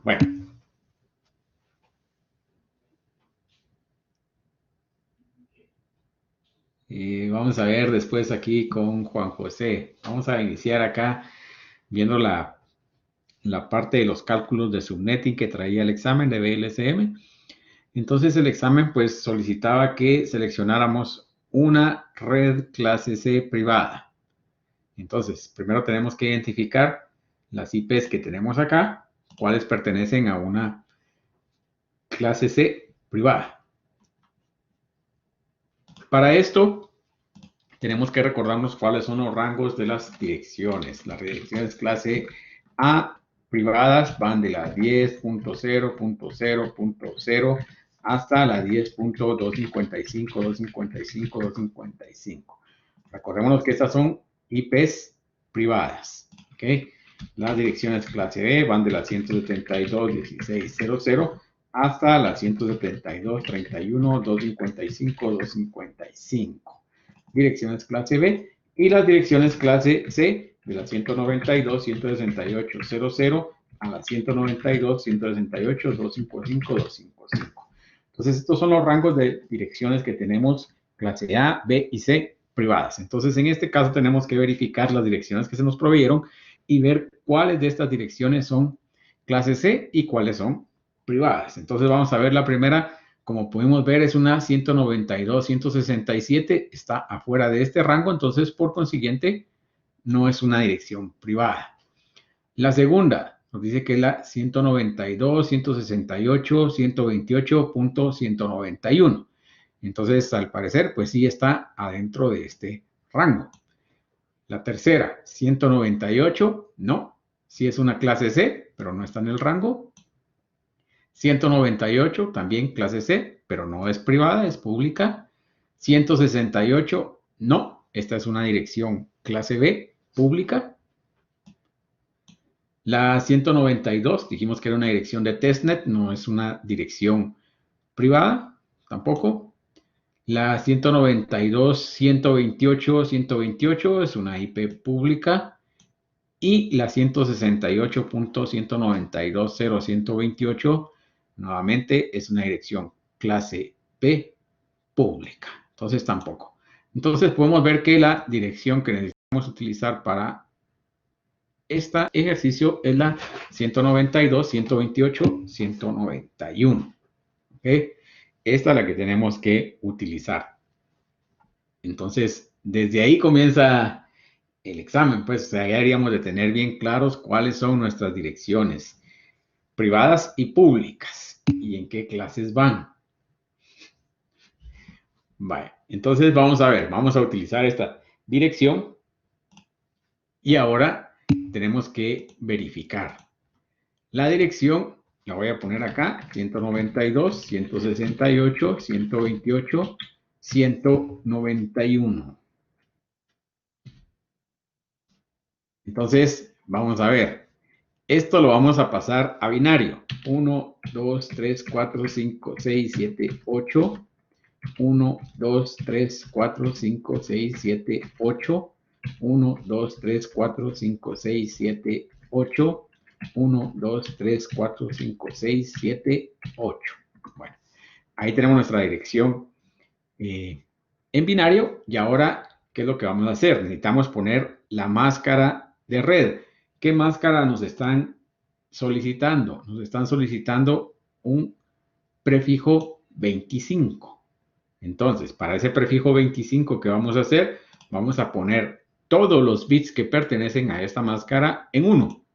Bueno, vamos a ver después aquí con Juan José. Vamos a iniciar acá viendo la parte de los cálculos de subnetting que traía el examen de BLSM. Entonces el examen pues solicitaba que seleccionáramos una red clase C privada. Entonces, primero tenemos que identificar las IPs que tenemos acá, cuáles pertenecen a una clase C privada. Para esto, tenemos que recordarnos cuáles son los rangos de las direcciones. Las direcciones clase A privadas van de la 10.0.0.0 hasta la 10.255, 255, 255. Recordémonos que estas son IPs privadas. ¿Okay? Las direcciones clase B van de la 172.16.00 hasta la 172.31, 255, 255. Direcciones clase B y las direcciones clase C de la 192.168.00 a la 192.168, 255, 255. Entonces, estos son los rangos de direcciones que tenemos clase A, B y C privadas. Entonces, en este caso tenemos que verificar las direcciones que se nos proveyeron y ver cuáles de estas direcciones son clase C y cuáles son privadas. Entonces, vamos a ver la primera. Como podemos ver, es una 192.167, está afuera de este rango, entonces, por consiguiente, no es una dirección privada. La segunda nos dice que es la 192.168.128.191. Entonces, al parecer, pues sí está adentro de este rango. La tercera, 198, no, sí es una clase C, pero no está en el rango. 198, también clase C, pero no es privada, es pública. 168, no, esta es una dirección clase B, pública. La 192, dijimos que era una dirección de testnet, no es una dirección privada, tampoco. La 192.128.128 es una IP pública. Y la 168.192.0.128 nuevamente es una dirección clase B pública. Entonces tampoco. Entonces podemos ver que la dirección que necesitamos utilizar para este ejercicio es la 192.128.191. ¿Okay? Esta es la que tenemos que utilizar. Entonces, desde ahí comienza el examen, pues, o sea, ya deberíamos de tener bien claros cuáles son nuestras direcciones privadas y públicas y en qué clases van. Vale, entonces vamos a ver, vamos a utilizar esta dirección y ahora tenemos que verificar. La dirección la voy a poner acá, 192, 168, 128, 191. Entonces, vamos a ver. Esto lo vamos a pasar a binario. 1, 2, 3, 4, 5, 6, 7, 8. 1, 2, 3, 4, 5, 6, 7, 8. 1, 2, 3, 4, 5, 6, 7, 8. 1, 2, 3, 4, 5, 6, 7, 8. Bueno, ahí tenemos nuestra dirección en binario. Y ahora, ¿qué es lo que vamos a hacer? Necesitamos poner la máscara de red. ¿Qué máscara nos están solicitando? Nos están solicitando un prefijo 25. Entonces, para ese prefijo 25 que vamos a hacer, vamos a poner todos los bits que pertenecen a esta máscara en 1.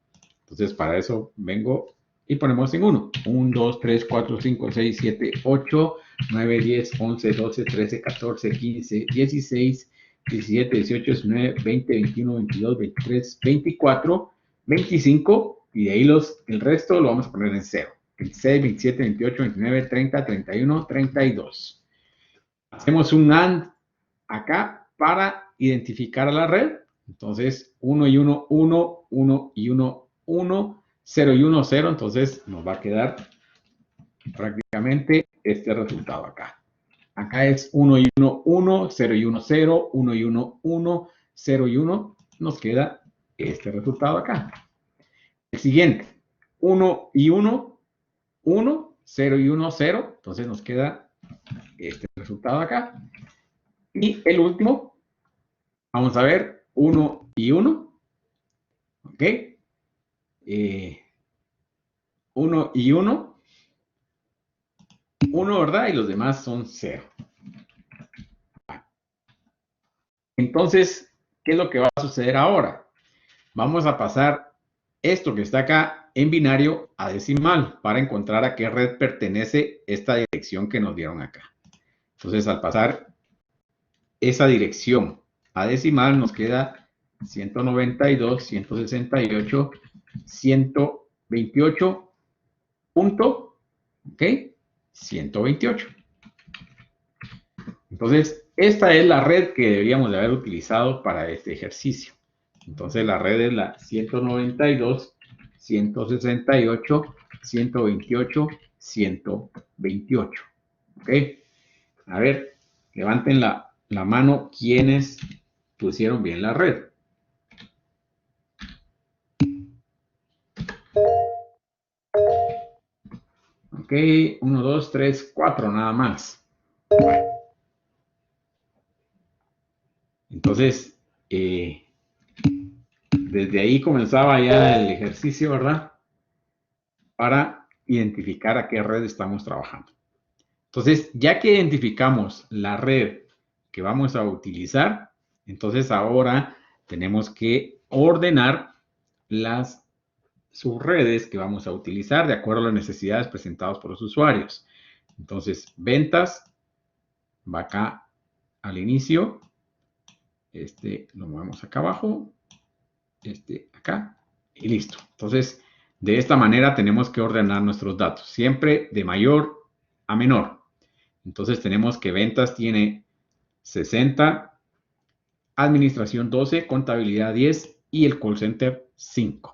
Entonces, para eso vengo y ponemos en 1. 1, 2, 3, 4, 5, 6, 7, 8, 9, 10, 11, 12, 13, 14, 15, 16, 17, 18, 19, 20, 21, 22, 23, 24, 25 y de ahí el resto lo vamos a poner en 0. 26, 27, 28, 29, 30, 31, 32. Hacemos un AND acá para identificar a la red. Entonces, 1 y 1, 1, 1 y 1, 1, 0 y 1, 0. Entonces, nos va a quedar prácticamente este resultado acá. Acá es 1 y 1, 1, 0 y 1, 0, 1 y 1, 1, 0 y 1. Nos queda este resultado acá. El siguiente. 1 y 1, 1, 0 y 1, 0. Entonces nos queda este resultado acá. Y el último, vamos a ver, 1 y 1. ¿Ok? 1 y 1. 1, ¿verdad? Y los demás son 0. Entonces, ¿qué es lo que va a suceder ahora? Vamos a pasar esto que está acá en binario a decimal para encontrar a qué red pertenece esta dirección que nos dieron acá. Entonces, al pasar esa dirección a decimal, nos queda 192, 168, 128, punto, ¿ok? 128. Entonces, esta es la red que deberíamos de haber utilizado para este ejercicio. Entonces, la red es la 192, 168, 128, 128. ¿Ok? A ver, levanten la mano quienes pusieron bien la red. Ok, 1, 2, 3, 4 nada más. Entonces, desde ahí comenzaba ya el ejercicio, ¿verdad? Para identificar a qué red estamos trabajando. Entonces, ya que identificamos la red que vamos a utilizar, entonces ahora tenemos que ordenar las subredes que vamos a utilizar de acuerdo a las necesidades presentadas por los usuarios. Entonces, ventas va acá al inicio. Este lo movemos acá abajo. Este acá. Y listo. Entonces, de esta manera tenemos que ordenar nuestros datos. Siempre de mayor a menor. Entonces, tenemos que ventas tiene 60, administración 12, contabilidad 10 y el call center 5.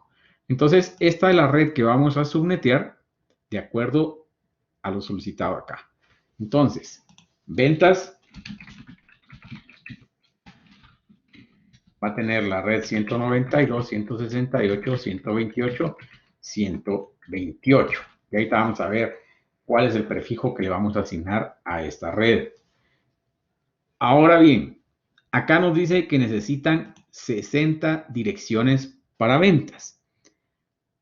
Entonces, esta es la red que vamos a subnetear de acuerdo a lo solicitado acá. Entonces, ventas va a tener la red 192, 168, 128, 128. Y ahí vamos a ver cuál es el prefijo que le vamos a asignar a esta red. Ahora bien, acá nos dice que necesitan 60 direcciones para ventas.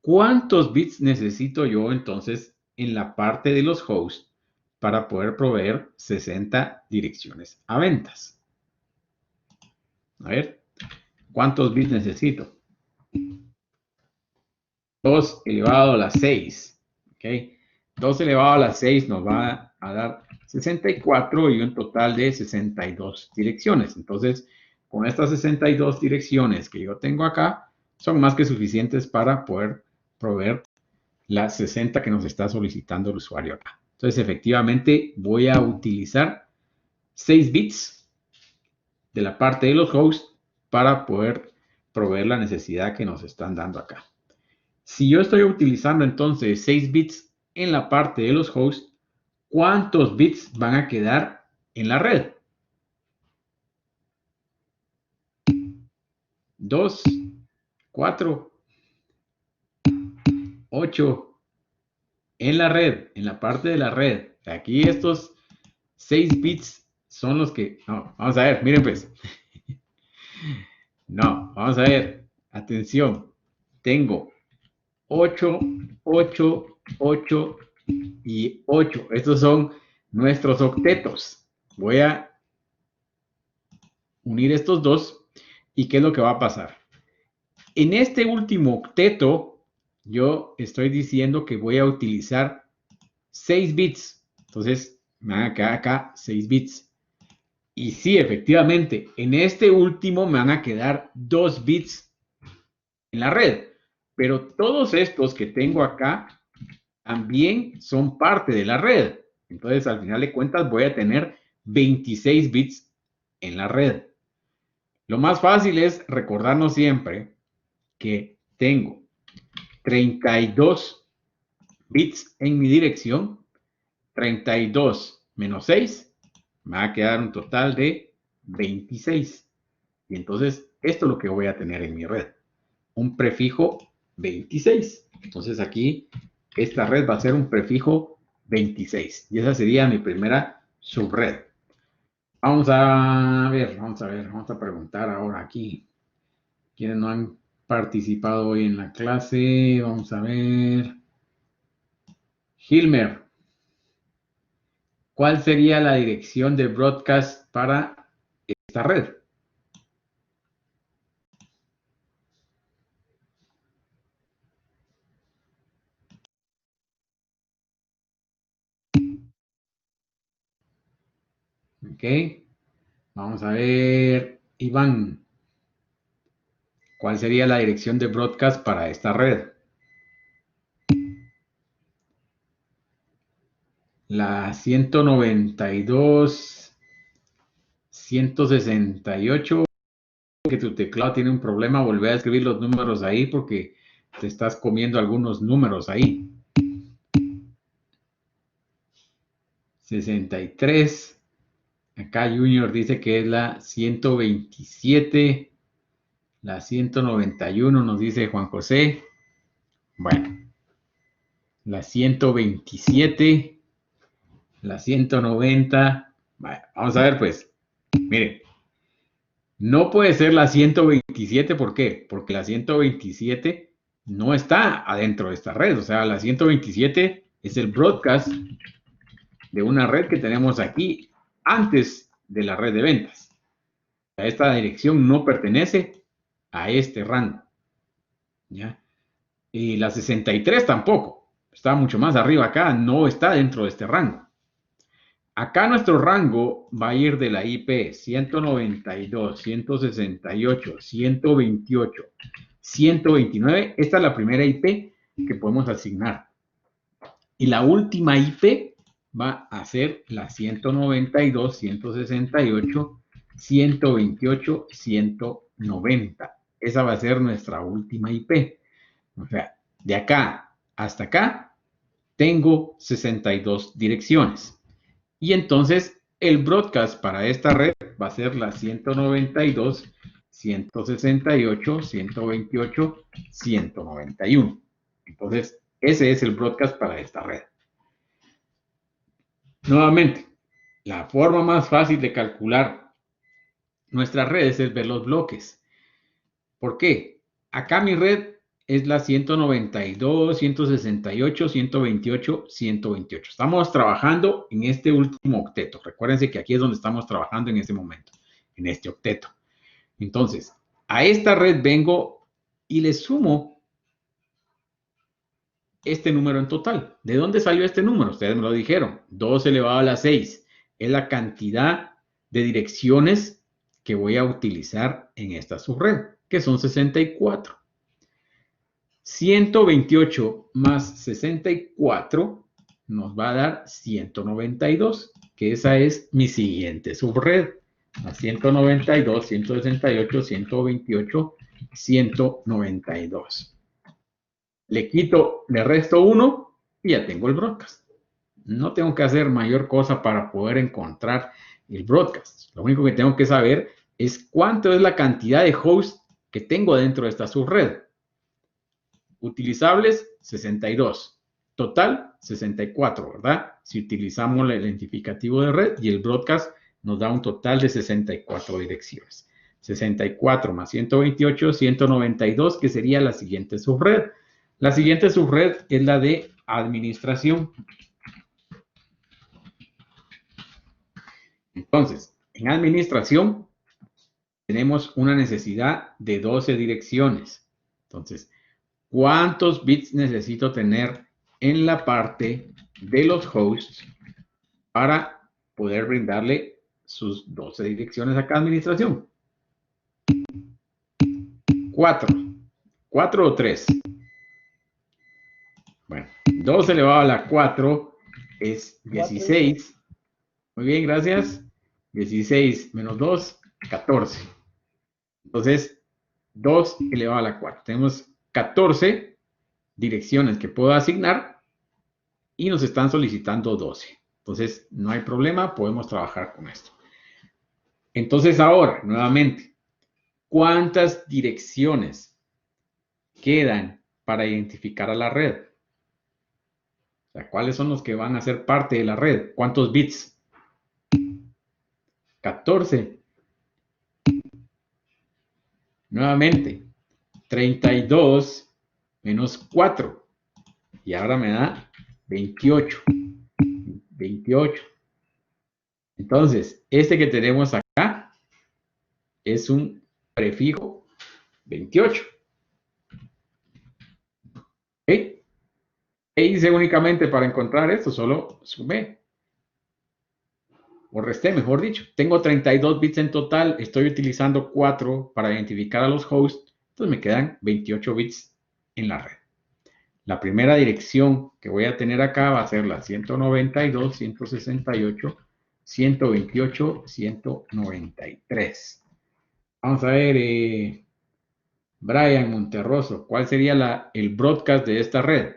¿Cuántos bits necesito yo entonces en la parte de los hosts para poder proveer 60 direcciones a ventas? A ver, ¿cuántos bits necesito? 2 elevado a la 6. ¿Ok? 2 elevado a la 6 nos va a dar 64 y un total de 62 direcciones. Entonces, con estas 62 direcciones que yo tengo acá, son más que suficientes para poder proveer las 60 que nos está solicitando el usuario acá. Entonces, efectivamente, voy a utilizar 6 bits de la parte de los hosts para poder proveer la necesidad que nos están dando acá. Si yo estoy utilizando entonces 6 bits en la parte de los hosts, ¿cuántos bits van a quedar en la red? 2, 4, 8 en la red, en la parte de la red. Aquí estos 6 bits son los que... No, vamos a ver, miren pues. No, vamos a ver. Atención. Tengo 8, 8, 8 y 8. Estos son nuestros octetos. Voy a unir estos dos. ¿Y qué es lo que va a pasar? En este último octeto, yo estoy diciendo que voy a utilizar 6 bits. Entonces, me van a quedar acá 6 bits. Y sí, efectivamente, en este último me van a quedar 2 bits en la red. Pero todos estos que tengo acá también son parte de la red. Entonces, al final de cuentas, voy a tener 26 bits en la red. Lo más fácil es recordarnos siempre que tengo 32 bits en mi dirección. 32 menos 6 me va a quedar un total de 26. Y entonces, esto es lo que voy a tener en mi red. Un prefijo 26. Entonces aquí esta red va a ser un prefijo 26 y esa sería mi primera subred. Vamos a ver, vamos a preguntar ahora aquí. ¿Quiénes no han participado hoy en la clase? Vamos a ver. Hilmer, ¿cuál sería la dirección de broadcast para esta red? Ok. Vamos a ver, Iván, ¿cuál sería la dirección de broadcast para esta red? La 192, 168, que tu teclado tiene un problema, volvé a escribir los números ahí porque te estás comiendo algunos números ahí. 63. Acá Junior dice que es la 127. La 191 nos dice Juan José. Bueno, la 127. La 190. Bueno, vamos a ver pues. Miren, no puede ser la 127. ¿Por qué? Porque la 127 no está adentro de esta red. O sea, la 127 es el broadcast de una red que tenemos aquí antes de la red de ventas. Esta dirección no pertenece a este rango. ¿Ya? Y la 63 tampoco. Está mucho más arriba acá, no está dentro de este rango. Acá nuestro rango va a ir de la IP 192, 168, 128, 129. Esta es la primera IP que podemos asignar. Y la última IP va a ser la 192, 168, 128, 190. Esa va a ser nuestra última IP. O sea, de acá hasta acá tengo 62 direcciones. Y entonces el broadcast para esta red va a ser la 192, 168, 128, 191. Entonces, ese es el broadcast para esta red. Nuevamente, la forma más fácil de calcular nuestras redes es ver los bloques. ¿Por qué? Acá mi red es la 192, 168, 128, 128. Estamos trabajando en este último octeto. Recuérdense que aquí es donde estamos trabajando en este momento, en este octeto. Entonces, a esta red vengo y le sumo este número en total. ¿De dónde salió este número? Ustedes me lo dijeron. 2 elevado a la 6 es la cantidad de direcciones que voy a utilizar en esta subred, que son 64. 128 más 64 nos va a dar 192, que esa es mi siguiente subred. A 192, 168, 128, 192. Le quito, le resto 1 y ya tengo el broadcast. No tengo que hacer mayor cosa para poder encontrar el broadcast. Lo único que tengo que saber es cuánto es la cantidad de hosts que tengo dentro de esta subred. Utilizables, 62. Total, 64, ¿verdad? Si utilizamos el identificativo de red y el broadcast nos da un total de 64 direcciones. 64 más 128, 192, que sería la siguiente subred. La siguiente subred es la de administración. Entonces, en administración tenemos una necesidad de 12 direcciones. Entonces, ¿cuántos bits necesito tener en la parte de los hosts para poder brindarle sus 12 direcciones a cada administración? 4. 4 o 3. Bueno, 2 elevado a la 4 es 16. Muy bien, gracias. 16 menos 2, 14. Entonces, 2 elevado a la 4. Tenemos 14 direcciones que puedo asignar y nos están solicitando 12. Entonces, no hay problema, podemos trabajar con esto. Entonces, ahora, nuevamente, ¿cuántas direcciones quedan para identificar a la red. O sea, ¿cuáles son los que van a ser parte de la red? ¿Cuántos bits? 14. Nuevamente, 32 menos 4. Y ahora me da 28. 28. Entonces, este que tenemos acá es un prefijo 28. ¿Ok? ¿Qué hice únicamente para encontrar esto? Solo sumé. O resté, mejor dicho. Tengo 32 bits en total. Estoy utilizando 4 para identificar a los hosts. Entonces me quedan 28 bits en la red. La primera dirección que voy a tener acá va a ser la 192.168.128.193. Vamos a ver, Brian Monterroso, ¿cuál sería el broadcast de esta red?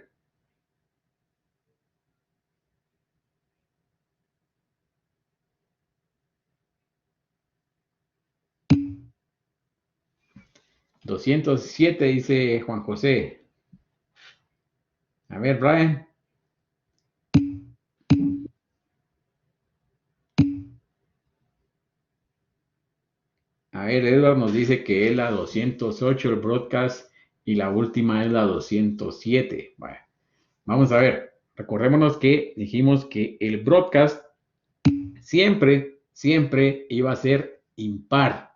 $207, dice Juan José. A ver, Brian. A ver, Edward nos dice que es la 208 el broadcast y la última es la 207. Bueno, vamos a ver. Recordémonos que dijimos que el broadcast siempre iba a ser impar.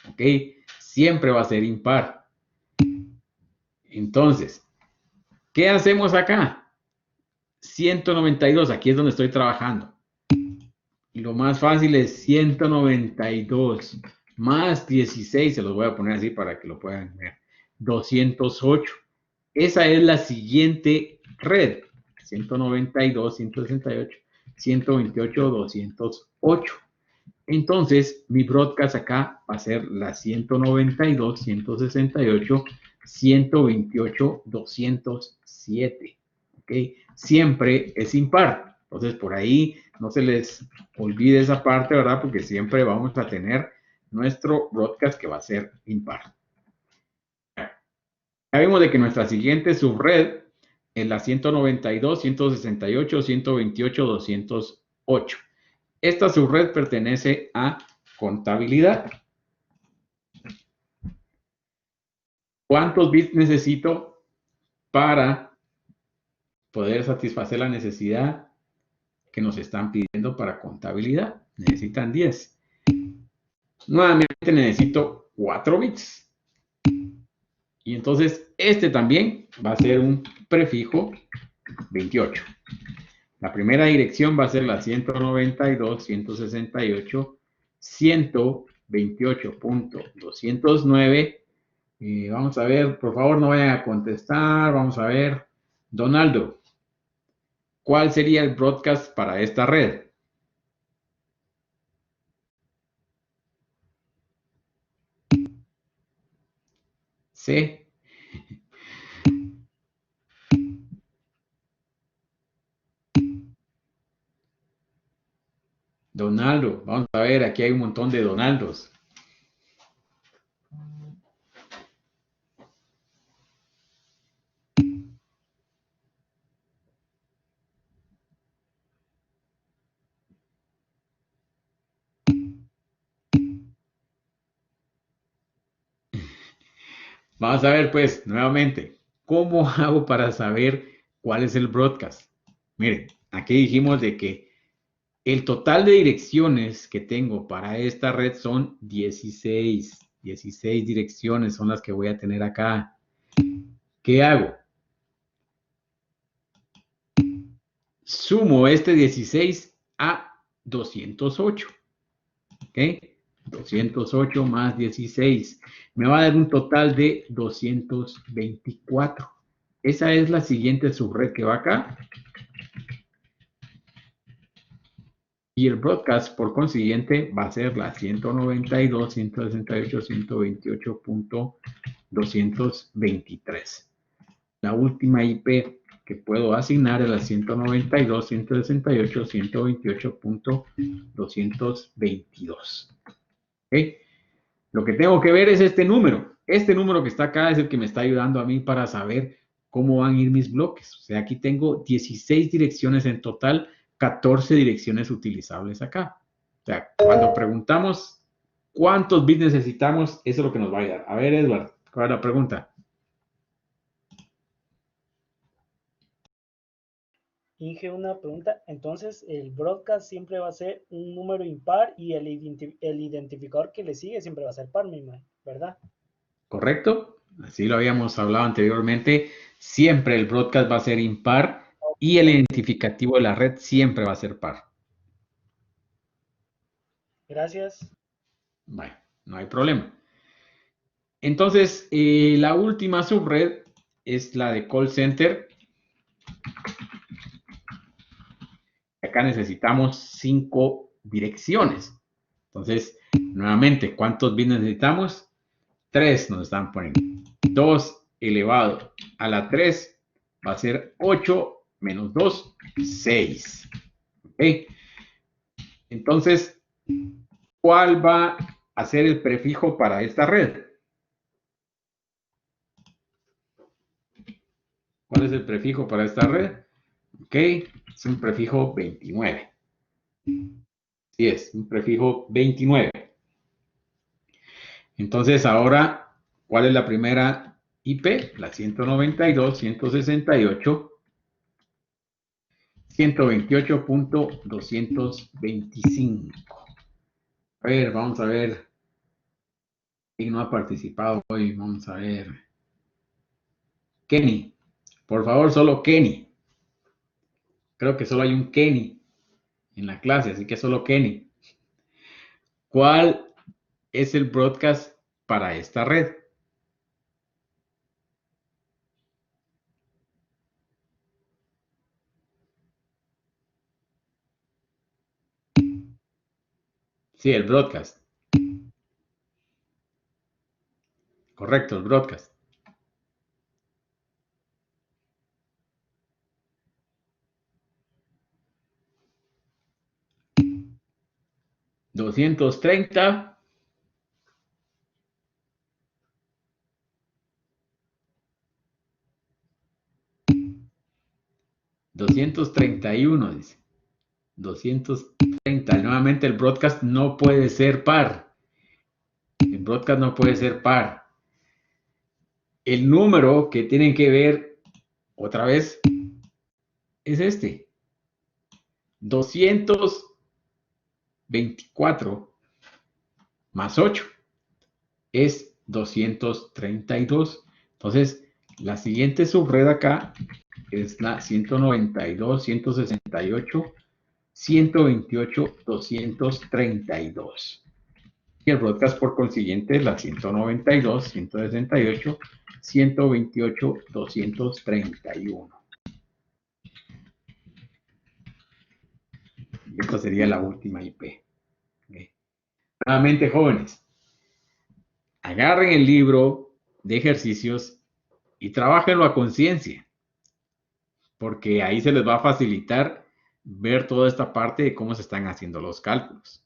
¿Ok? Siempre va a ser impar. Entonces, ¿qué hacemos acá? 192, aquí es donde estoy trabajando. Y lo más fácil es 192 más 16, se los voy a poner así para que lo puedan ver. 208. Esa es la siguiente red. 192, 168, 128, 208. Entonces, mi broadcast acá va a ser la 192, 168, 128, 207. ¿Ok? Siempre es impar. Entonces, por ahí no se les olvide esa parte, ¿verdad? Porque siempre vamos a tener nuestro broadcast que va a ser impar. Ya vimos de que nuestra siguiente subred es la 192, 168, 128, 208. Esta subred pertenece a contabilidad. ¿Cuántos bits necesito para poder satisfacer la necesidad que nos están pidiendo para contabilidad? Necesitan 10. Nuevamente necesito 4 bits. Y entonces este también va a ser un prefijo 28. La primera dirección va a ser la 192.168.128.209. Vamos a ver, por favor no vayan a contestar. Vamos a ver, Donaldo, ¿cuál sería el broadcast para esta red? C. Donaldo, vamos a ver, aquí hay un montón de Donaldos. Vamos a ver, pues, nuevamente, ¿cómo hago para saber cuál es el broadcast? Miren, aquí dijimos de que el total de direcciones que tengo para esta red son 16. 16 direcciones son las que voy a tener acá. ¿Qué hago? Sumo este 16 a 208. ¿Ok? 208 más 16. Me va a dar un total de 224. Esa es la siguiente subred que va acá. Y el broadcast, por consiguiente, va a ser la 192, 168, 128.223. La última IP que puedo asignar es la 192, 168, 128.222. ¿Okay? Lo que tengo que ver es este número. Este número que está acá es el que me está ayudando a mí para saber cómo van a ir mis bloques. O sea, aquí tengo 16 direcciones en total, 14 direcciones utilizables acá. O sea, cuando preguntamos cuántos bits necesitamos, eso es lo que nos va a ayudar. A ver, Edward, ¿cuál es la pregunta? Inge, una pregunta. Entonces, el broadcast siempre va a ser un número impar y el identificador que le sigue siempre va a ser par, ¿verdad? ¿Correcto? Así lo habíamos hablado anteriormente. Siempre el broadcast va a ser impar y el identificativo de la red siempre va a ser par. Gracias. Bueno, no hay problema. Entonces, la última subred es la de call center. Acá necesitamos 5 direcciones. Entonces, nuevamente, ¿cuántos bits necesitamos? 3 nos están poniendo. 2 elevado a la 3 va a ser 8 menos 2, 6. ¿Ok? Entonces, ¿cuál va a ser el prefijo para esta red? ¿Cuál es el prefijo para esta red? Ok, es un prefijo 29. Sí, es un prefijo 29. Entonces, ahora, ¿cuál es la primera IP? La 192.168.225. A ver, vamos a ver quién no ha participado hoy. Vamos a ver. Kenny, por favor, solo Kenny. Creo que solo hay un Kenny en la clase, así que solo Kenny. ¿Cuál es el broadcast para esta red? Sí, el broadcast. Correcto, el broadcast. 230. 231, dice. 230. Nuevamente el broadcast no puede ser par. El broadcast no puede ser par. El número que tienen que ver otra vez es este. 224 más 8 es 232. Entonces, la siguiente subred acá es la 192, 168, 128, 232. Y el broadcast por consiguiente es la 192, 168, 128, 231. Y esta sería la última IP. ¿Okay? Nuevamente, jóvenes, agarren el libro de ejercicios y trabajenlo a conciencia, porque ahí se les va a facilitar ver toda esta parte de cómo se están haciendo los cálculos.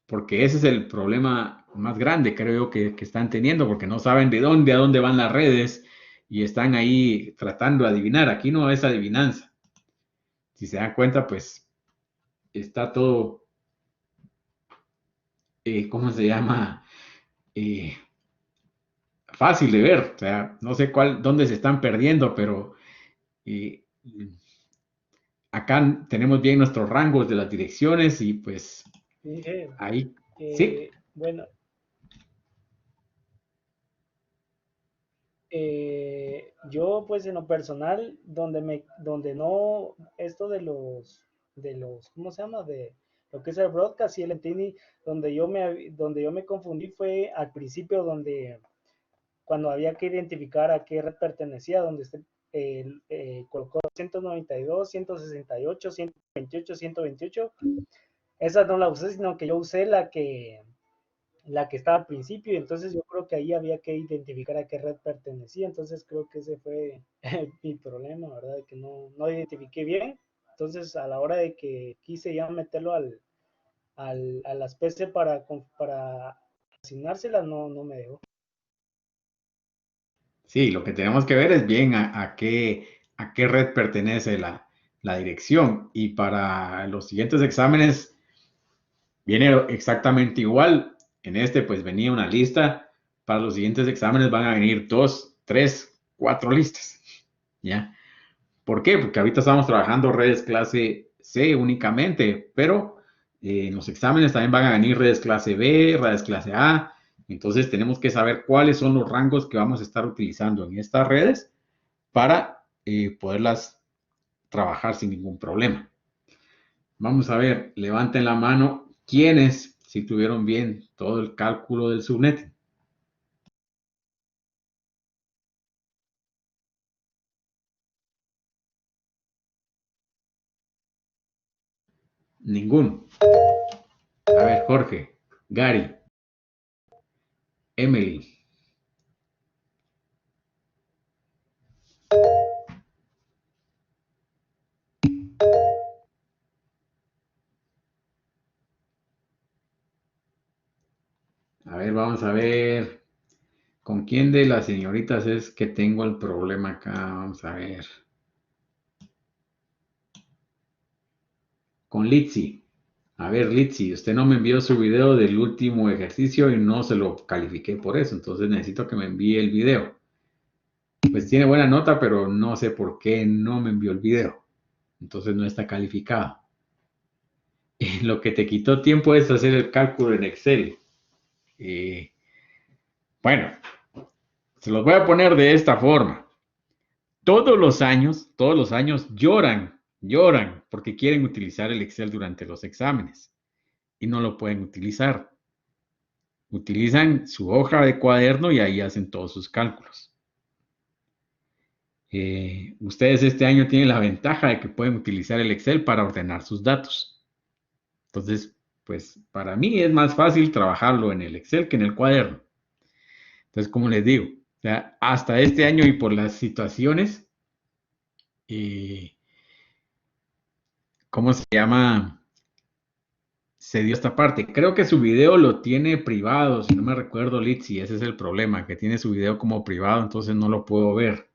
Porque ese es el problema más grande, creo yo, que están teniendo, porque no saben de dónde a dónde van las redes y están ahí tratando de adivinar. Aquí no es adivinanza. Si se dan cuenta, pues está todo, ¿cómo se llama? Eh, Fácil de ver. O sea, no sé dónde se están perdiendo, pero eh, acá tenemos bien nuestros rangos de las direcciones y pues Inge, ahí, sí. bueno, yo pues en lo personal, donde no, esto de los, ¿cómo se llama? De lo que es el broadcast y el entendí, donde yo me confundí fue al principio cuando había que identificar a qué red pertenecía, donde colocó 192, 168, 128, 128. Esa no la usé, sino que yo usé la que estaba al principio, y entonces yo creo que ahí había que identificar a qué red pertenecía, entonces creo que ese fue mi problema, ¿verdad? De que no identifiqué bien, entonces a la hora de que quise ya meterlo a las PC para asignárselas, no me dejó. Sí, lo que tenemos que ver es bien a qué red pertenece la dirección. Y para los siguientes exámenes viene exactamente igual. En este pues venía una lista. Para los siguientes exámenes van a venir 2, 3, 4 listas. ¿Ya? ¿Por qué? Porque ahorita estamos trabajando redes clase C únicamente, pero en los exámenes también van a venir redes clase B, redes clase A. Entonces tenemos que saber cuáles son los rangos que vamos a estar utilizando en estas redes para poderlas trabajar sin ningún problema. Vamos a ver, levanten la mano quienes si tuvieron bien todo el cálculo del subnet. Ninguno. A ver, Jorge, Gary, Emily. A ver, vamos a ver. ¿Con quién de las señoritas es que tengo el problema acá? Vamos a ver. Con Litzy. A ver, Litzy, usted no me envió su video del último ejercicio y no se lo califiqué por eso. Entonces necesito que me envíe el video. Pues tiene buena nota, pero no sé por qué no me envió el video. Entonces no está calificado. Lo que te quitó tiempo es hacer el cálculo en Excel. Eh, bueno, se los voy a poner de esta forma. Todos los años lloran porque quieren utilizar el Excel durante los exámenes y no lo pueden utilizar. Utilizan su hoja de cuaderno y ahí hacen todos sus cálculos. Ustedes este año tienen la ventaja de que pueden utilizar el Excel para ordenar sus datos. Entonces, pues para mí es más fácil trabajarlo en el Excel que en el cuaderno. Entonces, como les digo, o sea, hasta este año y por las situaciones, ¿cómo se llama? Se dio esta parte. Creo que su video lo tiene privado, si no me recuerdo, Litzy, ese es el problema, que tiene su video como privado, entonces no lo puedo ver.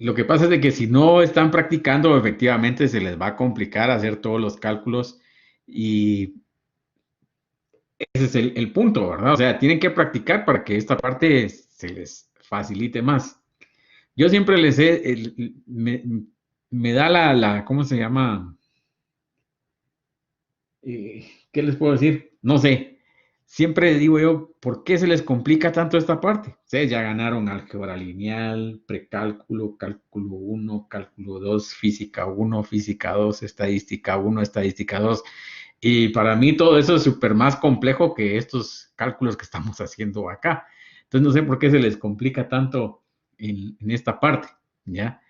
Lo que pasa es de que si no están practicando, efectivamente se les va a complicar hacer todos los cálculos y ese es el punto, ¿verdad? O sea, tienen que practicar para que esta parte se les facilite más. Yo siempre les he, me da ¿cómo se llama? ¿Qué les puedo decir? No sé. Siempre digo yo, ¿por qué se les complica tanto esta parte? Ustedes ya ganaron álgebra lineal, precálculo, cálculo 1, cálculo 2, física 1, física 2, estadística 1, estadística 2. Y para mí todo eso es súper más complejo que estos cálculos que estamos haciendo acá. Entonces no sé por qué se les complica tanto en esta parte, ¿ya?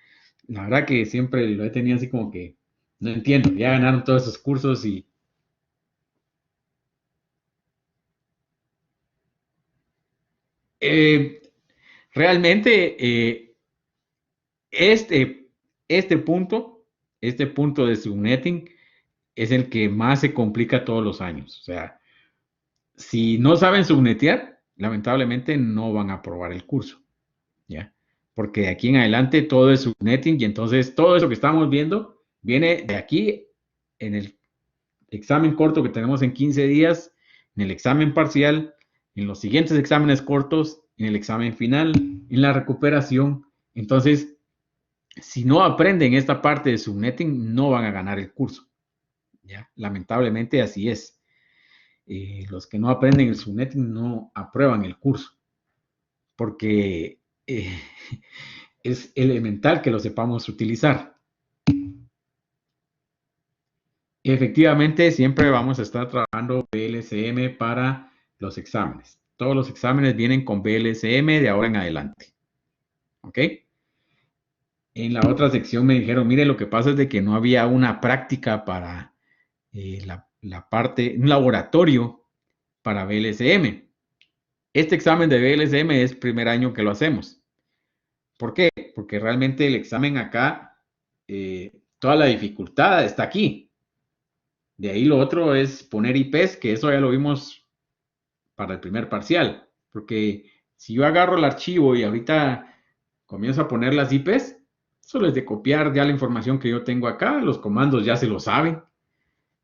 La verdad que siempre lo he tenido así como que no entiendo. Ya ganaron todos esos cursos y Eh, realmente este, este punto, este punto de subnetting es el que más se complica todos los años. O sea, si no saben subnetear, lamentablemente no van a aprobar el curso, ¿ya? Porque de aquí en adelante todo es subnetting y entonces todo eso que estamos viendo viene de aquí en el examen corto que tenemos en 15 días, en el examen parcial, en los siguientes exámenes cortos, en el examen final, en la recuperación. Entonces, si no aprenden esta parte de subnetting, no van a ganar el curso. ¿Ya? Lamentablemente así es. Los que no aprenden el subnetting no aprueban el curso, porque es elemental que lo sepamos utilizar. Efectivamente, siempre vamos a estar trabajando BLSM para los exámenes. Todos los exámenes vienen con BLSM de ahora en adelante. ¿Ok? En la otra sección me dijeron, mire, lo que pasa es de que no había una práctica para la parte, un laboratorio para BLSM. Este examen de BLSM es primer año que lo hacemos. ¿Por qué? Porque realmente el examen acá, toda la dificultad está aquí. De ahí lo otro es poner IPs, que eso ya lo vimos para el primer parcial, porque Si yo agarro el archivo y ahorita comienzo a poner las IPs, solo es de copiar ya la información que yo tengo acá, los comandos ya se lo saben.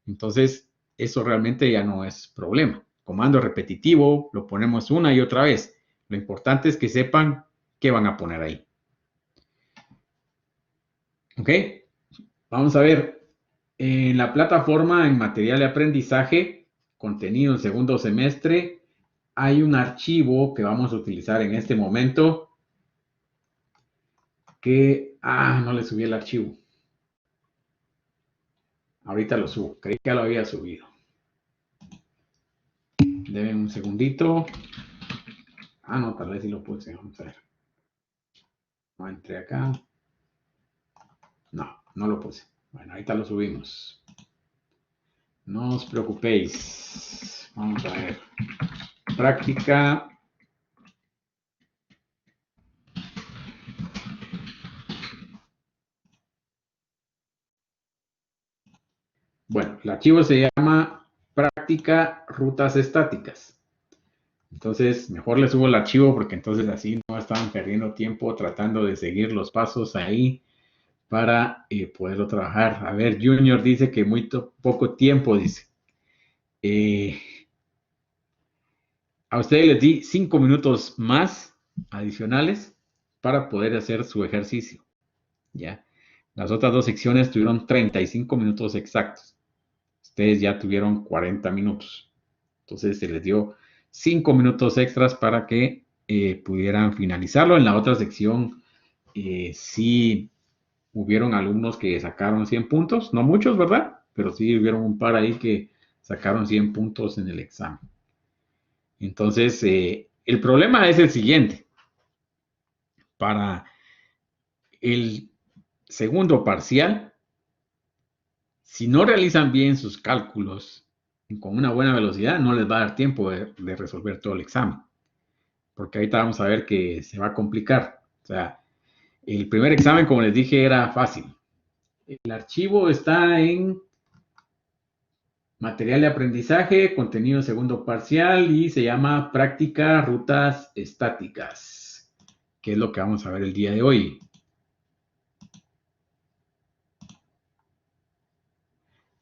Entonces, eso realmente ya no es problema. Comando repetitivo, lo ponemos una y otra vez. Lo importante es que sepan qué van a poner ahí. ¿Ok? Vamos a ver. En la plataforma en material de aprendizaje, contenido en segundo semestre, hay un archivo que vamos a utilizar en este momento que... no le subí el archivo. Ahorita lo subo. Creí que ya lo había subido. Deben un segundito. No, tal vez sí lo puse. Vamos a ver. No entré acá. No lo puse. Bueno, ahorita lo subimos. No os preocupéis. Vamos a ver. Práctica. Bueno, el archivo se llama práctica rutas estáticas. Entonces, mejor le subo el archivo porque entonces así no estaban perdiendo tiempo tratando de seguir los pasos ahí para poderlo trabajar. A ver, Junior dice que muy poco tiempo, dice. A ustedes les di 5 minutos más adicionales para poder hacer su ejercicio. ¿Ya? Las otras dos secciones tuvieron 35 minutos exactos. Ustedes ya tuvieron 40 minutos. Entonces se les dio 5 minutos extras para que pudieran finalizarlo. En la otra sección sí hubieron alumnos que sacaron 100 puntos. No muchos, ¿verdad? Pero sí hubieron un par ahí que sacaron 100 puntos en el examen. Entonces, el problema es el siguiente. Para el segundo parcial, si no realizan bien sus cálculos con una buena velocidad, no les va a dar tiempo de resolver todo el examen. Porque ahorita vamos a ver que se va a complicar. O sea, el primer examen, como les dije, era fácil. El archivo está en material de aprendizaje, contenido segundo parcial y se llama práctica rutas estáticas, que es lo que vamos a ver el día de hoy.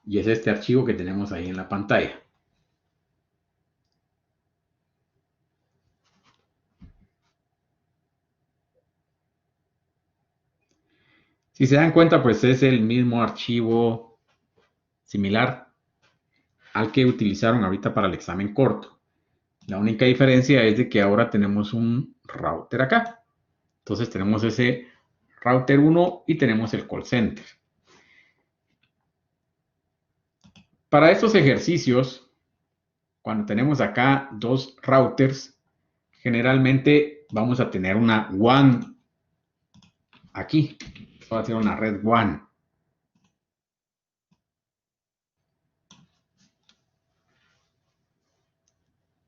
Y es este archivo que tenemos ahí en la pantalla. Si se dan cuenta, pues es el mismo archivo similar al que utilizaron ahorita para el examen corto. La única diferencia es de que ahora tenemos un router acá. Entonces tenemos ese router 1 y tenemos el call center. Para estos ejercicios, cuando tenemos acá dos routers, generalmente vamos a tener una WAN aquí. Esto va a ser una red WAN.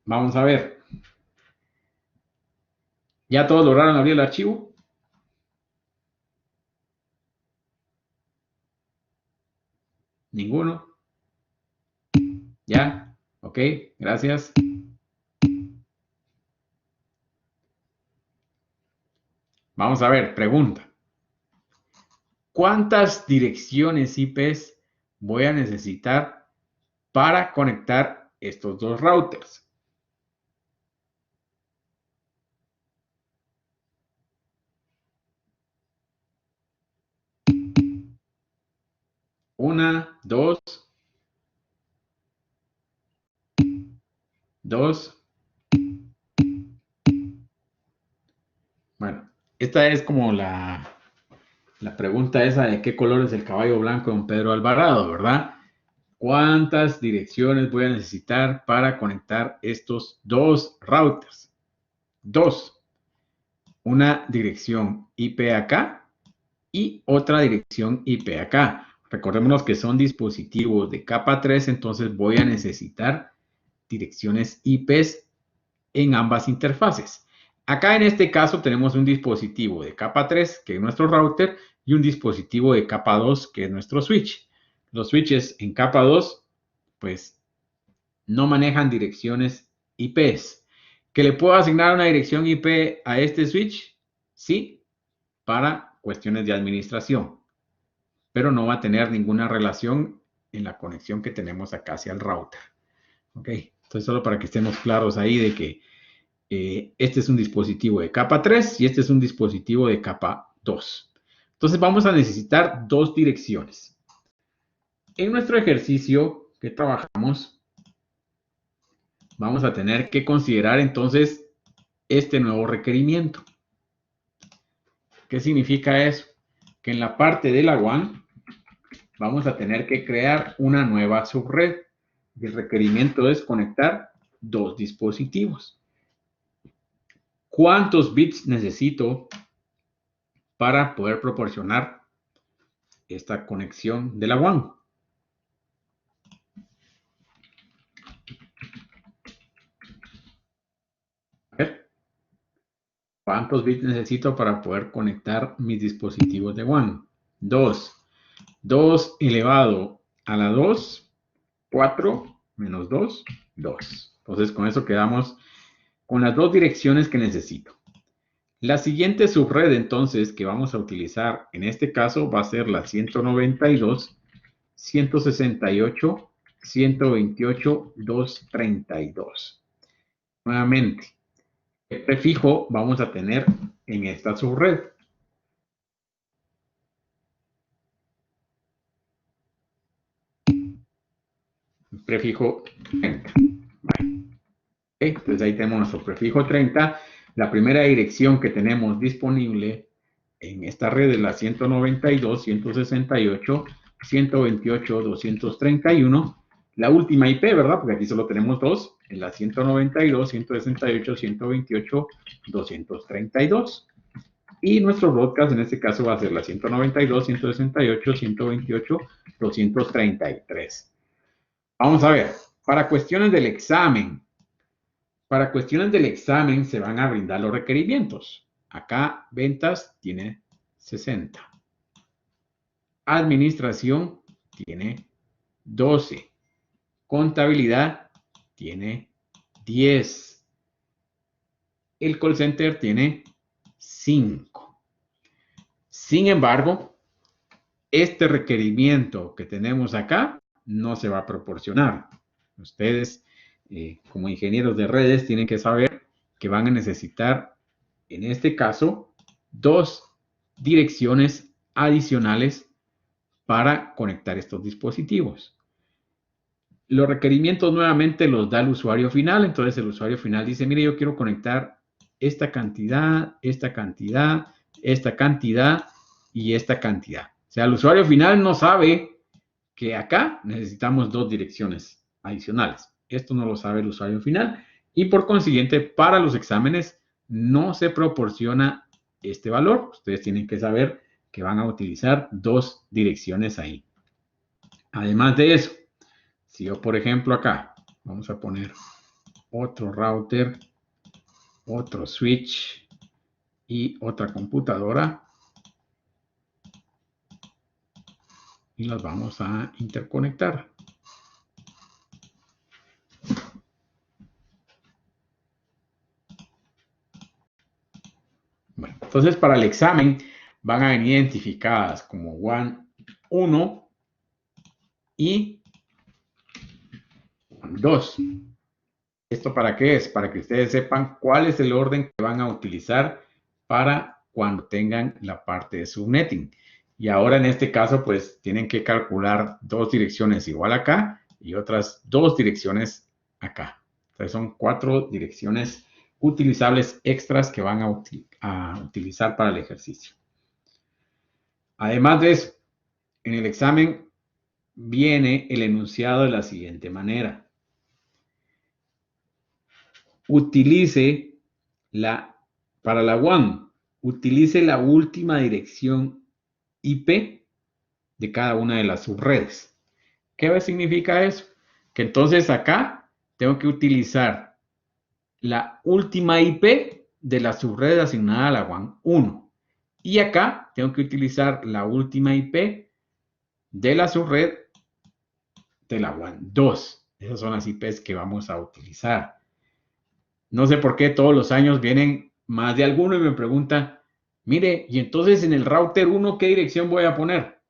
Vamos a ver. ¿Ya todos lograron abrir el archivo? ¿Ninguno? ¿Ya? Ok, gracias. Vamos a ver, pregunta. ¿Cuántas direcciones IPs voy a necesitar para conectar estos dos routers? Una, dos. Bueno, esta es como la pregunta esa de qué color es el caballo blanco de don Pedro Alvarado, ¿verdad? ¿Cuántas direcciones voy a necesitar para conectar estos dos routers? Dos. Una dirección IP acá y otra dirección IP acá. Recordémonos que son dispositivos de capa 3, entonces voy a necesitar direcciones IPs en ambas interfaces. Acá en este caso tenemos un dispositivo de capa 3, que es nuestro router, y un dispositivo de capa 2, que es nuestro switch. Los switches en capa 2, pues, no manejan direcciones IPs. ¿Que le puedo asignar una dirección IP a este switch? Sí, para cuestiones de administración, pero no va a tener ninguna relación en la conexión que tenemos acá hacia el router. ¿Ok? Entonces, solo para que estemos claros ahí de que este es un dispositivo de capa 3 y este es un dispositivo de capa 2. Entonces, vamos a necesitar dos direcciones. En nuestro ejercicio que trabajamos, vamos a tener que considerar entonces este nuevo requerimiento. ¿Qué significa eso? Que en la parte de la WAN vamos a tener que crear una nueva subred. El requerimiento es conectar dos dispositivos. ¿Cuántos bits necesito para poder proporcionar esta conexión de la WAN? A ver, ¿cuántos bits necesito para poder conectar mis dispositivos de WAN? 2. 2 elevado a la 2, 4 menos 2, 2. Entonces, con eso quedamos con las dos direcciones que necesito. La siguiente subred, entonces, que vamos a utilizar en este caso va a ser la 192, 168, 128, 232. Nuevamente, el prefijo vamos a tener en esta subred. El prefijo 30. Vale. Okay, entonces ahí tenemos nuestro prefijo 30. La primera dirección que tenemos disponible en esta red es la 192, 168, 128, 231. La última IP, ¿verdad? Porque aquí solo tenemos dos. En la 192, 168, 128, 232. Y nuestro broadcast en este caso va a ser la 192, 168, 128, 233. Vamos a ver. Para cuestiones del examen se van a brindar los requerimientos. Acá ventas tiene 60. Administración tiene 12. Contabilidad tiene 10. El call center tiene 5. Sin embargo, este requerimiento que tenemos acá no se va a proporcionar. Ustedes, como ingenieros de redes, tienen que saber que van a necesitar, en este caso, dos direcciones adicionales para conectar estos dispositivos. Los requerimientos nuevamente los da el usuario final. Entonces el usuario final dice, mire, yo quiero conectar esta cantidad, esta cantidad, esta cantidad y esta cantidad. O sea, el usuario final no sabe que acá necesitamos dos direcciones adicionales. Esto no lo sabe el usuario final y por consiguiente para los exámenes no se proporciona este valor. Ustedes tienen que saber que van a utilizar dos direcciones ahí. Además de eso, si yo, por ejemplo, acá vamos a poner otro router, otro switch y otra computadora y los vamos a interconectar. Bueno, entonces para el examen van a venir identificadas como WAN 1 y 2. ¿Esto para qué es? Para que ustedes sepan cuál es el orden que van a utilizar para cuando tengan la parte de subnetting. Y ahora en este caso, pues tienen que calcular dos direcciones igual acá y otras dos direcciones acá. Entonces son 4 direcciones utilizables extras que van a utilizar para el ejercicio. Además de eso, en el examen viene el enunciado de la siguiente manera. Utilice para la WAN, utilice la última dirección IP de cada una de las subredes. ¿Qué significa eso? Que entonces acá tengo que utilizar la última IP de la subred asignada a la WAN 1. Y acá tengo que utilizar la última IP de la subred de la WAN 2. Esas son las IPs que vamos a utilizar. no sé por qué todos los años vienen más de alguno y me pregunta, mire, y entonces en el router 1, ¿qué dirección voy a poner?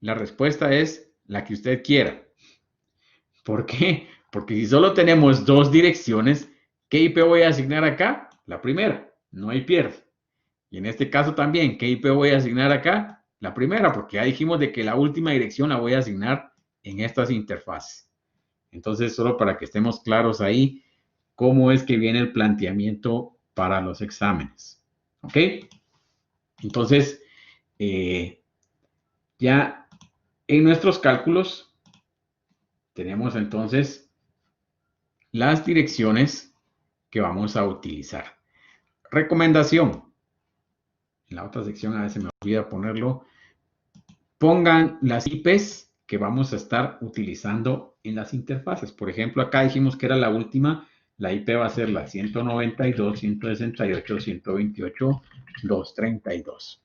La respuesta es la que usted quiera. ¿Por qué? Porque si solo tenemos 2 direcciones, ¿qué IP voy a asignar acá? La primera, no hay pierde. Y en este caso también, ¿qué IP voy a asignar acá? La primera, porque ya dijimos de que la última dirección la voy a asignar en estas interfaces. Entonces, solo para que estemos claros ahí, cómo es que viene el planteamiento para los exámenes. ¿Ok? Entonces, ya en nuestros cálculos tenemos entonces las direcciones que vamos a utilizar. Recomendación. En la otra sección a veces me olvida ponerlo. Pongan las IPs que vamos a estar utilizando en las interfaces. Por ejemplo, acá dijimos que era la última. La IP va a ser la 192.168.128.232.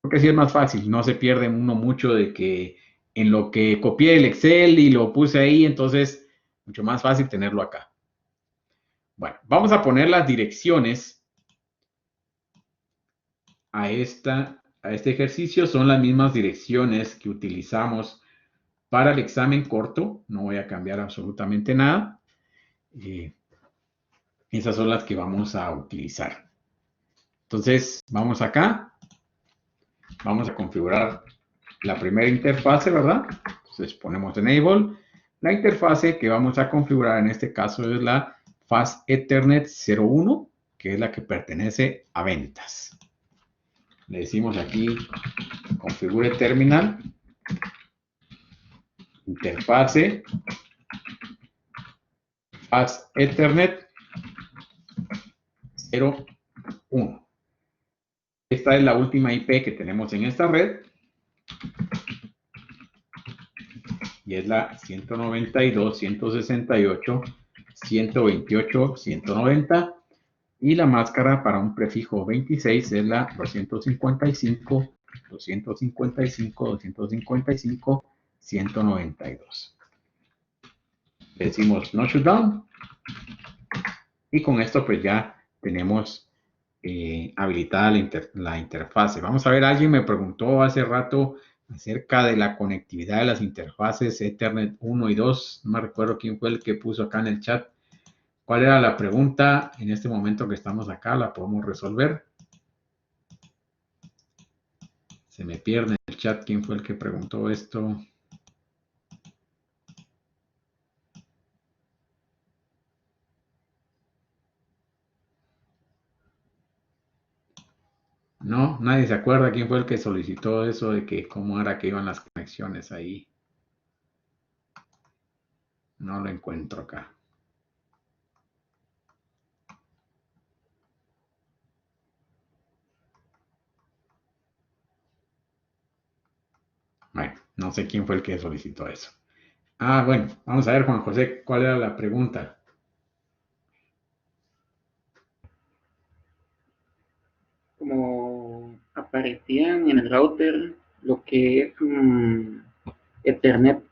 Porque sí es más fácil. No se pierde uno mucho de que en lo que copié el Excel y lo puse ahí, entonces mucho más fácil tenerlo acá. Bueno, vamos a poner las direcciones a este ejercicio. Son las mismas direcciones que utilizamos para el examen corto. No voy a cambiar absolutamente nada. Esas son las que vamos a utilizar. Entonces, vamos acá. Vamos a configurar la primera interfase, ¿verdad? Entonces, ponemos Enable. La interfase que vamos a configurar en este caso es la Fast Ethernet 01, que es la que pertenece a ventas. Le decimos aquí, configure terminal, interfase, Fast Ethernet 01. Esta es la última IP que tenemos en esta red. Y es la 192.168.128.190. Y la máscara para un prefijo 26 es la 255.255.255.192. Le decimos no shutdown. Y con esto pues ya tenemos habilitada la interfase. Vamos a ver, alguien me preguntó hace rato acerca de la conectividad de las interfaces Ethernet 1 y 2. No me recuerdo quién fue el que puso acá en el chat. ¿Cuál era la pregunta? En este momento que estamos acá, la podemos resolver. Se me pierde en el chat quién fue el que preguntó esto. No, nadie se acuerda quién fue el que solicitó eso de que cómo era que iban las conexiones ahí. No lo encuentro acá. Bueno, no sé quién fue el que solicitó eso. Ah, bueno, vamos a ver, Juan José, ¿cuál era la pregunta? Como aparecían en el router lo que es Ethernet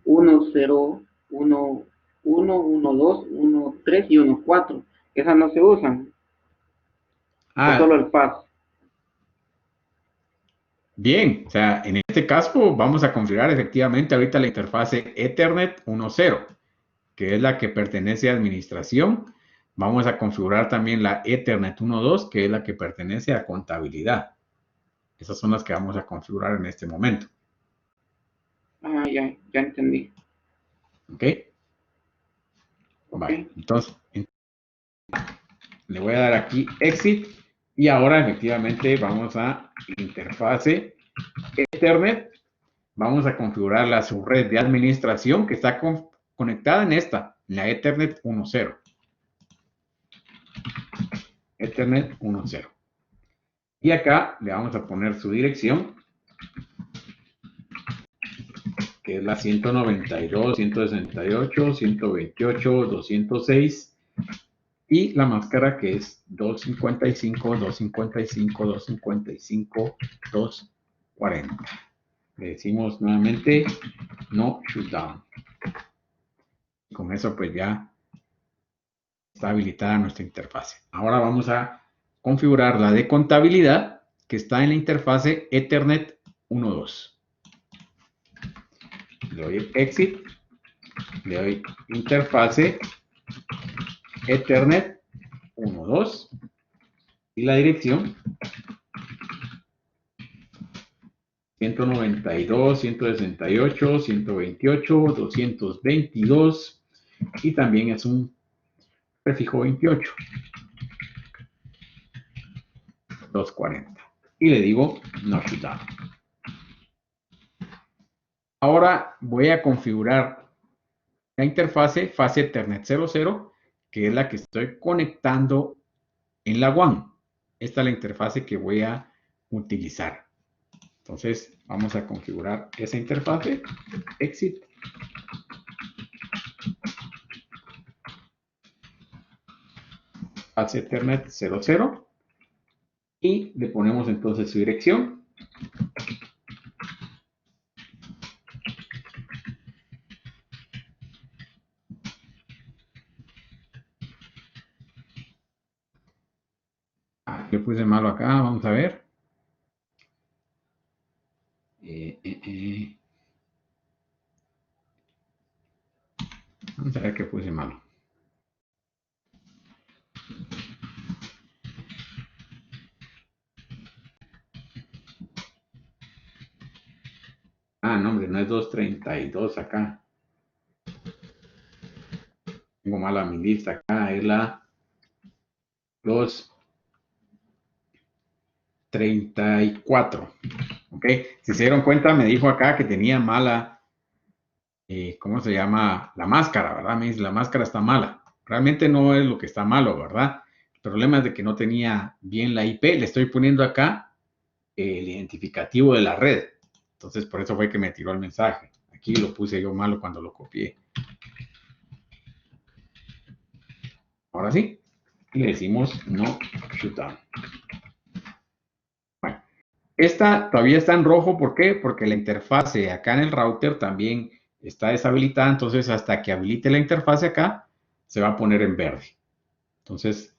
1, 0, 1, 1, 1, 2, 1, 3 y 1, 4. Esas no se usan. Es solo el pass. Bien, o sea, en este caso vamos a configurar efectivamente ahorita la interfase Ethernet 1.0, que es la que pertenece a administración. Vamos a configurar también la Ethernet 1.2, que es la que pertenece a contabilidad. Esas son las que vamos a configurar en este momento. Ah, ya entendí. ¿Ok? Vale, entonces le voy a dar aquí Exit y ahora efectivamente vamos a interfase Ethernet. Vamos a configurar la subred de administración que está conectada en esta, la Ethernet 1.0. Ethernet 1.0. Y acá le vamos a poner su dirección, que es la 192.168.128.206. Y la máscara que es 255.255.240. Le decimos nuevamente no shutdown. Con eso pues ya está habilitada nuestra interfase. Ahora vamos a configurar la de contabilidad que está en la interfase Ethernet 1.2. Le doy Exit, le doy interfase Ethernet 1.2 y la dirección 192, 168, 128, 222 y también es un prefijo 28, 240. Y le digo no shutdown. Ahora voy a configurar la interfase fase Ethernet 00, que es la que estoy conectando en la WAN. Esta es la interfase que voy a utilizar. Entonces vamos a configurar esa interfase. Exit. Fase Ethernet 00. Y le ponemos entonces su dirección. Le puse malo acá, vamos a ver. Vamos a ver qué puse malo. Ah, no, hombre, no es 232 acá. Tengo mala mi lista acá, es la 234. Ok, si se dieron cuenta, me dijo acá que tenía mala, ¿cómo se llama? La máscara, ¿verdad? Me dice, la máscara está mala. Realmente no es lo que está malo, ¿verdad? El problema es de que no tenía bien la IP. Le estoy poniendo acá el identificativo de la red. Entonces, por eso fue que me tiró el mensaje. Aquí lo puse yo malo cuando lo copié. Ahora sí, le decimos no shutdown. Bueno, esta todavía está en rojo. ¿Por qué? Porque la interfase acá en el router también está deshabilitada. Entonces, hasta que habilite la interfase acá, se va a poner en verde. Entonces,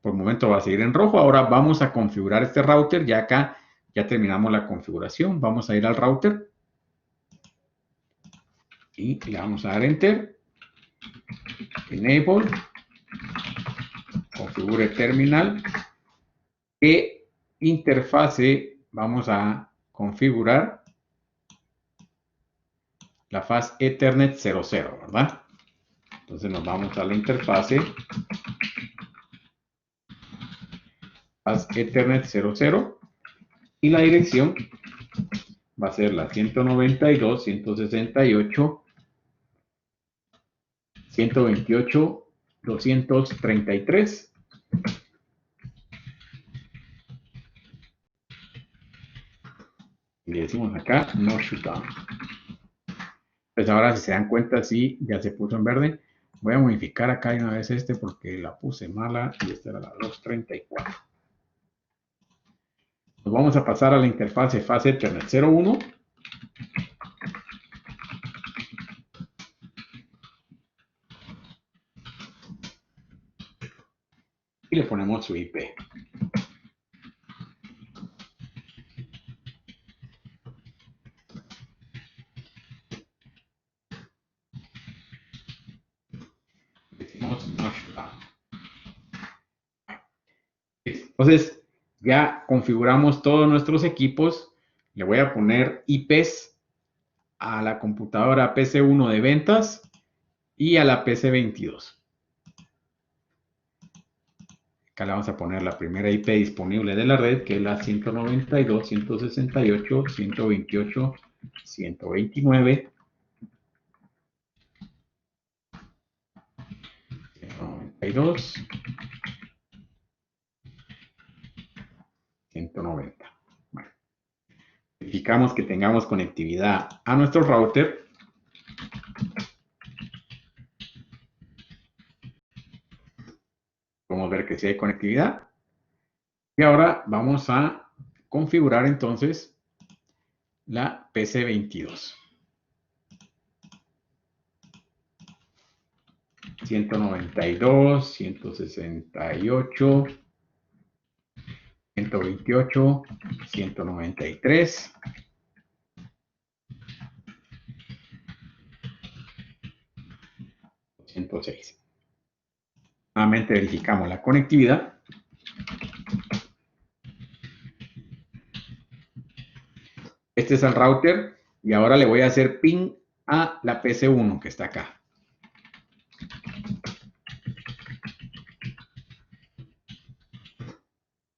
por el momento va a seguir en rojo. Ahora vamos a configurar este router. Ya acá ya terminamos la configuración. Vamos a ir al router. Y le vamos a dar Enter. Enable. Configure terminal. ¿Qué interfase vamos a configurar? La fase Ethernet 00, ¿verdad? Entonces nos vamos a la interfase fase Ethernet 00 y la dirección va a ser la 192, 168, 128, 233. Y le decimos acá no shutdown. Pues ahora, si se dan cuenta, sí, ya se puso en verde. Voy a modificar acá de una vez este porque la puse mala y esta era la 234. Nos vamos a pasar a la interfase fase Ethernet 01. Y le ponemos su IP. Decimos no shutdown. Entonces, ya configuramos todos nuestros equipos. Le voy a poner IPs a la computadora PC1 de ventas y a la PC22. Acá le vamos a poner la primera IP disponible de la red, que es la 192, 168, 128, 129, 192, 190. Bueno, verificamos que tengamos conectividad a nuestro router. Podemos ver que sí hay conectividad. Y ahora vamos a configurar entonces la PC22. 192, 168, 128, 193. 106. Nuevamente verificamos la conectividad. Este es el router y ahora le voy a hacer ping a la PC1 que está acá.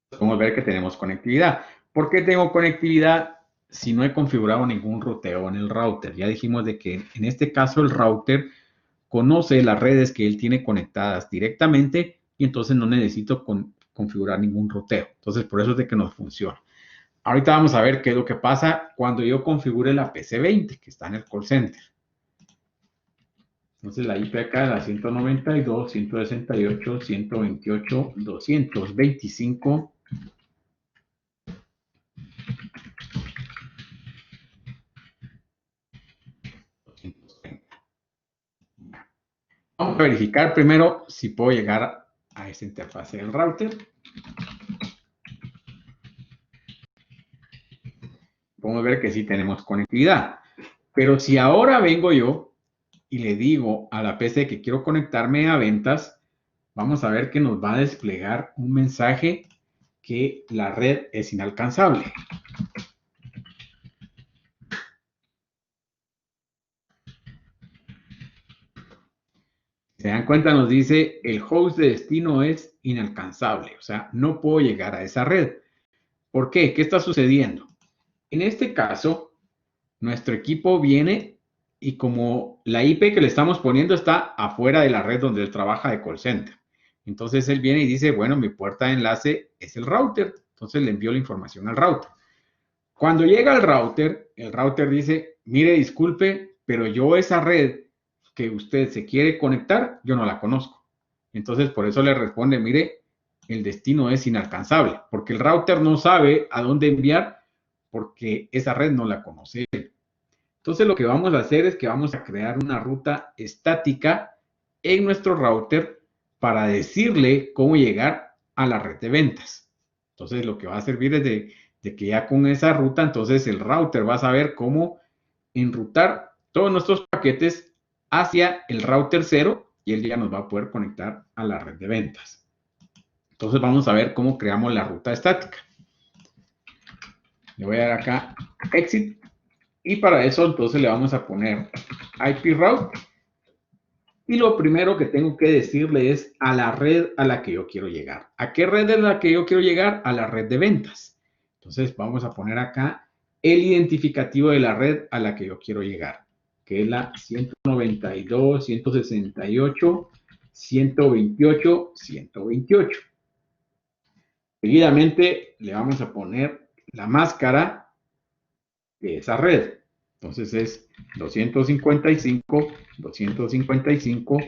Podemos ver que tenemos conectividad. ¿Por qué tengo conectividad si no he configurado ningún ruteo en el router? Ya dijimos de que en este caso el router conoce las redes que él tiene conectadas directamente y entonces no necesito configurar ningún ruteo. Entonces, por eso es de que nos funciona. Ahorita vamos a ver qué es lo que pasa cuando yo configure la PC20, que está en el call center. Entonces, la IP acá es la 192, 168, 128, 225. Vamos a verificar primero si puedo llegar a esta interfase del router. Podemos ver que sí tenemos conectividad. Pero si ahora vengo yo y le digo a la PC que quiero conectarme a ventas, vamos a ver que nos va a desplegar un mensaje que la red es inalcanzable. Se dan cuenta, nos dice el host de destino es inalcanzable, o sea, no puedo llegar a esa red. ¿Por qué? ¿Qué está sucediendo? En este caso, nuestro equipo viene y como la IP que le estamos poniendo está afuera de la red donde él trabaja de call center. Entonces él viene y dice, bueno, mi puerta de enlace es el router. Entonces le envío la información al router. Cuando llega al router, el router dice, mire, disculpe, pero yo esa red que usted se quiere conectar, yo no la conozco. Entonces por eso le responde, mire, el destino es inalcanzable, porque el router no sabe a dónde enviar porque esa red no la conoce. Entonces lo que vamos a hacer es que vamos a crear una ruta estática en nuestro router para decirle cómo llegar a la red de ventas. Entonces lo que va a servir es de que ya con esa ruta, entonces el router va a saber cómo enrutar todos nuestros paquetes hacia el router 0 y él ya nos va a poder conectar a la red de ventas. Entonces vamos a ver cómo creamos la ruta estática. Le voy a dar acá exit. Y para eso entonces le vamos a poner IP route. Y lo primero que tengo que decirle es a la red a la que yo quiero llegar. ¿A qué red es la que yo quiero llegar? A la red de ventas. Entonces vamos a poner acá el identificativo de la red a la que yo quiero llegar, que es la 192, 168, 128, 128. Seguidamente le vamos a poner la máscara de esa red. Entonces es 255, 255,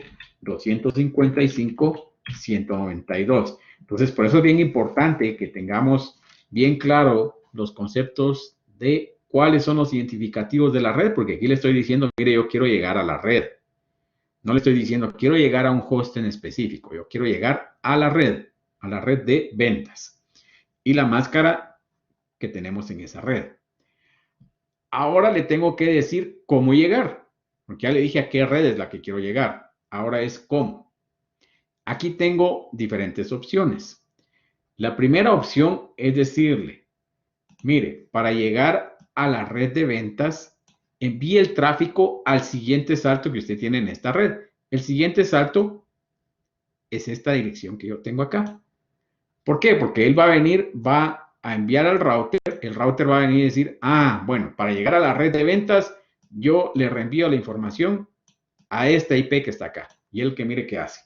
255, 192. Entonces, por eso es bien importante que tengamos bien claro los conceptos de cuáles son los identificativos de la red, porque aquí le estoy diciendo, mire, yo quiero llegar a la red. No le estoy diciendo, quiero llegar a un host en específico, yo quiero llegar a la red de ventas. Y la máscara que tenemos en esa red. Ahora le tengo que decir cómo llegar, porque ya le dije a qué red es la que quiero llegar. Ahora es cómo. Aquí tengo diferentes opciones. La primera opción es decirle, mire, para llegar a la red de ventas, envíe el tráfico al siguiente salto que usted tiene en esta red. El siguiente salto es esta dirección que yo tengo acá. ¿Por qué? Porque él va a venir, va a enviar al router, el router va a venir y decir, ah, bueno, para llegar a la red de ventas, yo le reenvío la información a esta IP que está acá. Y él que mire qué hace.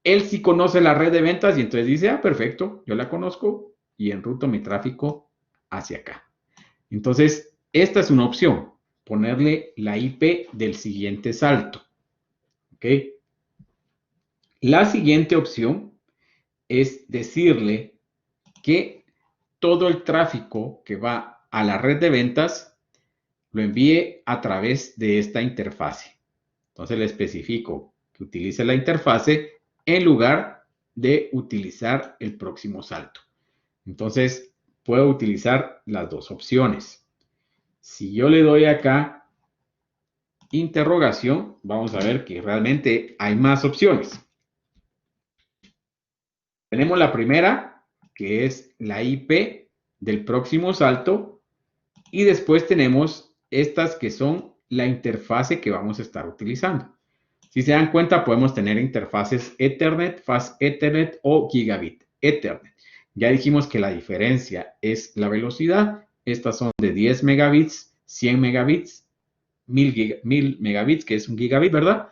Él sí conoce la red de ventas y entonces dice, ah, perfecto, yo la conozco y enruto mi tráfico hacia acá. Entonces, esta es una opción, ponerle la IP del siguiente salto. ¿Ok? La siguiente opción es decirle que todo el tráfico que va a la red de ventas lo envíe a través de esta interfase. Entonces le especifico que utilice la interfase en lugar de utilizar el próximo salto. Entonces, puedo utilizar las dos opciones. Si yo le doy acá interrogación, vamos a ver que realmente hay más opciones. Tenemos la primera, que es la IP del próximo salto, y después tenemos estas que son la interfase que vamos a estar utilizando. Si se dan cuenta, podemos tener interfaces Ethernet, Fast Ethernet o Gigabit Ethernet. Ya dijimos que la diferencia es la velocidad. Estas son de 10 megabits, 100 megabits, 1000 megabits, que es un gigabit, ¿verdad?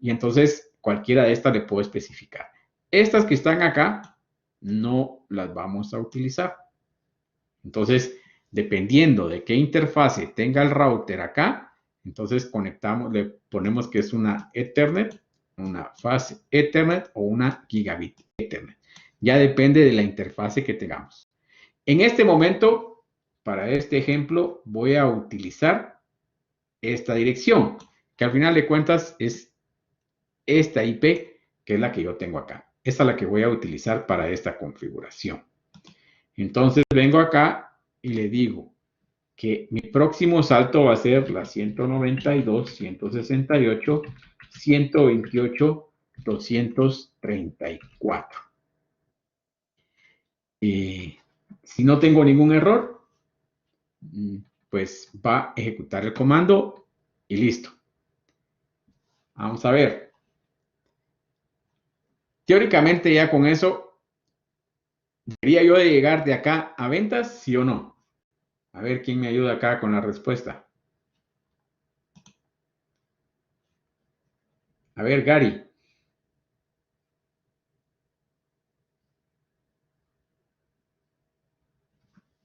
Y entonces cualquiera de estas le puedo especificar. Estas que están acá no las vamos a utilizar. Entonces, dependiendo de qué interfase tenga el router acá, entonces conectamos, le ponemos que es una Ethernet, una Fast Ethernet o una Gigabit Ethernet. Ya depende de la interfase que tengamos. En este momento, para este ejemplo, voy a utilizar esta dirección, que al final de cuentas es esta IP, que es la que yo tengo acá. Esta es la que voy a utilizar para esta configuración. Entonces vengo acá y le digo que mi próximo salto va a ser la 192.168.128.234. Y si no tengo ningún error, pues va a ejecutar el comando y listo. Vamos a ver. Teóricamente ya con eso, ¿debería yo de llegar de acá a ventas, sí o no? A ver quién me ayuda acá con la respuesta. A ver, Gary.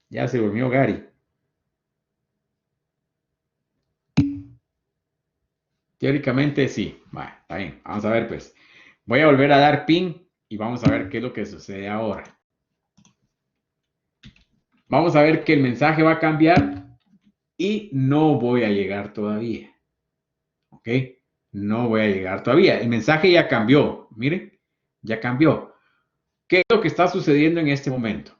Ya se durmió Gary. Teóricamente sí. Bueno, está bien. Vamos a ver pues. Voy a volver a dar pin y vamos a ver qué es lo que sucede ahora. Vamos a ver que el mensaje va a cambiar y no voy a llegar todavía. ¿Ok? No voy a llegar todavía. El mensaje ya cambió. Miren, ya cambió. ¿Qué es lo que está sucediendo en este momento?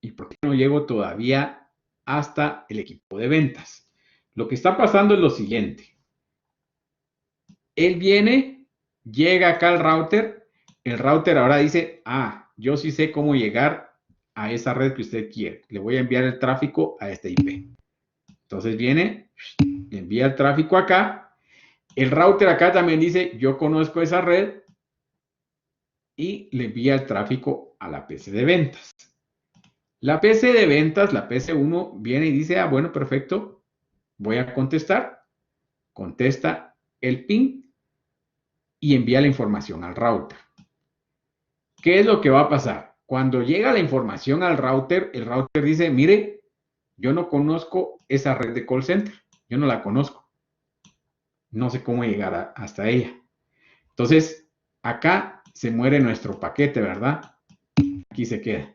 ¿Y por qué no llego todavía hasta el equipo de ventas? Lo que está pasando es lo siguiente. Él viene, llega acá al router. El router ahora dice, yo sí sé cómo llegar a esa red que usted quiere. Le voy a enviar el tráfico a esta IP. Entonces viene, le envía el tráfico acá. El router acá también dice, yo conozco esa red. Y le envía el tráfico a la PC de ventas. La PC de ventas, la PC1, viene y dice, bueno, perfecto, voy a contestar. Contesta el ping y envía la información al router. ¿Qué es lo que va a pasar? Cuando llega la información al router, el router dice, mire, yo no conozco esa red de call center, yo no la conozco. No sé cómo llegar hasta ella. Entonces, acá se muere nuestro paquete, ¿verdad? Aquí se queda.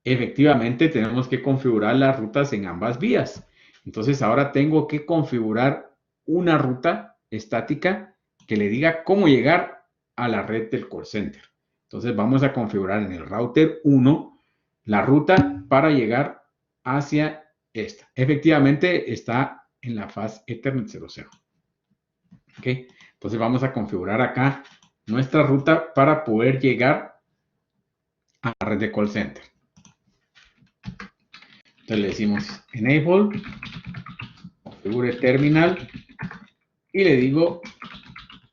Efectivamente, tenemos que configurar las rutas en ambas vías. Entonces, ahora tengo que configurar una ruta estática que le diga cómo llegar a la red del call center. Entonces, vamos a configurar en el router 1 la ruta para llegar hacia esta. Efectivamente, está en la Fast Ethernet 00. ¿Ok? Entonces, vamos a configurar acá nuestra ruta para poder llegar a la red de call center. Entonces le decimos enable, configure terminal y le digo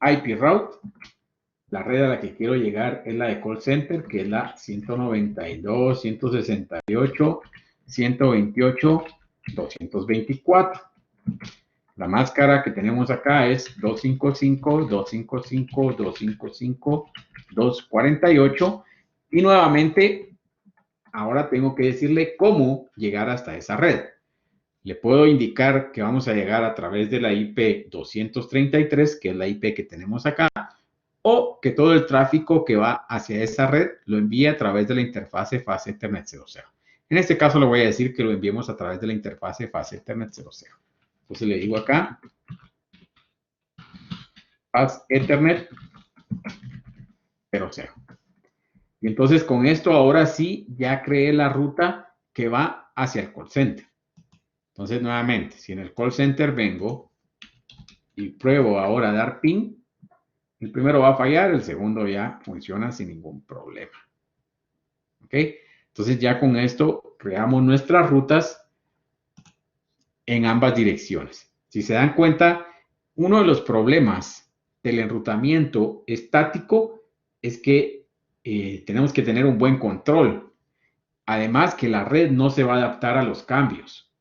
IP route. La red a la que quiero llegar es la de call center, que es la 192.168.128.224. La máscara que tenemos acá es 255.255.255.248 y nuevamente ahora tengo que decirle cómo llegar hasta esa red. Le puedo indicar que vamos a llegar a través de la IP 233, que es la IP que tenemos acá, o que todo el tráfico que va hacia esa red lo envíe a través de la interfase Fast Ethernet 00. En este caso le voy a decir que lo enviemos a través de la interfase Fast Ethernet 00. Entonces le digo acá, Bus Ethernet, pero 0. Y entonces con esto ahora sí ya creé la ruta que va hacia el call center. Entonces nuevamente, si en el call center vengo y pruebo ahora a dar ping, el primero va a fallar, el segundo ya funciona sin ningún problema. ¿Ok? Entonces ya con esto creamos nuestras rutas en ambas direcciones. Si se dan cuenta, uno de los problemas del enrutamiento estático es que tenemos que tener un buen control. Además que la red no se va a adaptar a los cambios.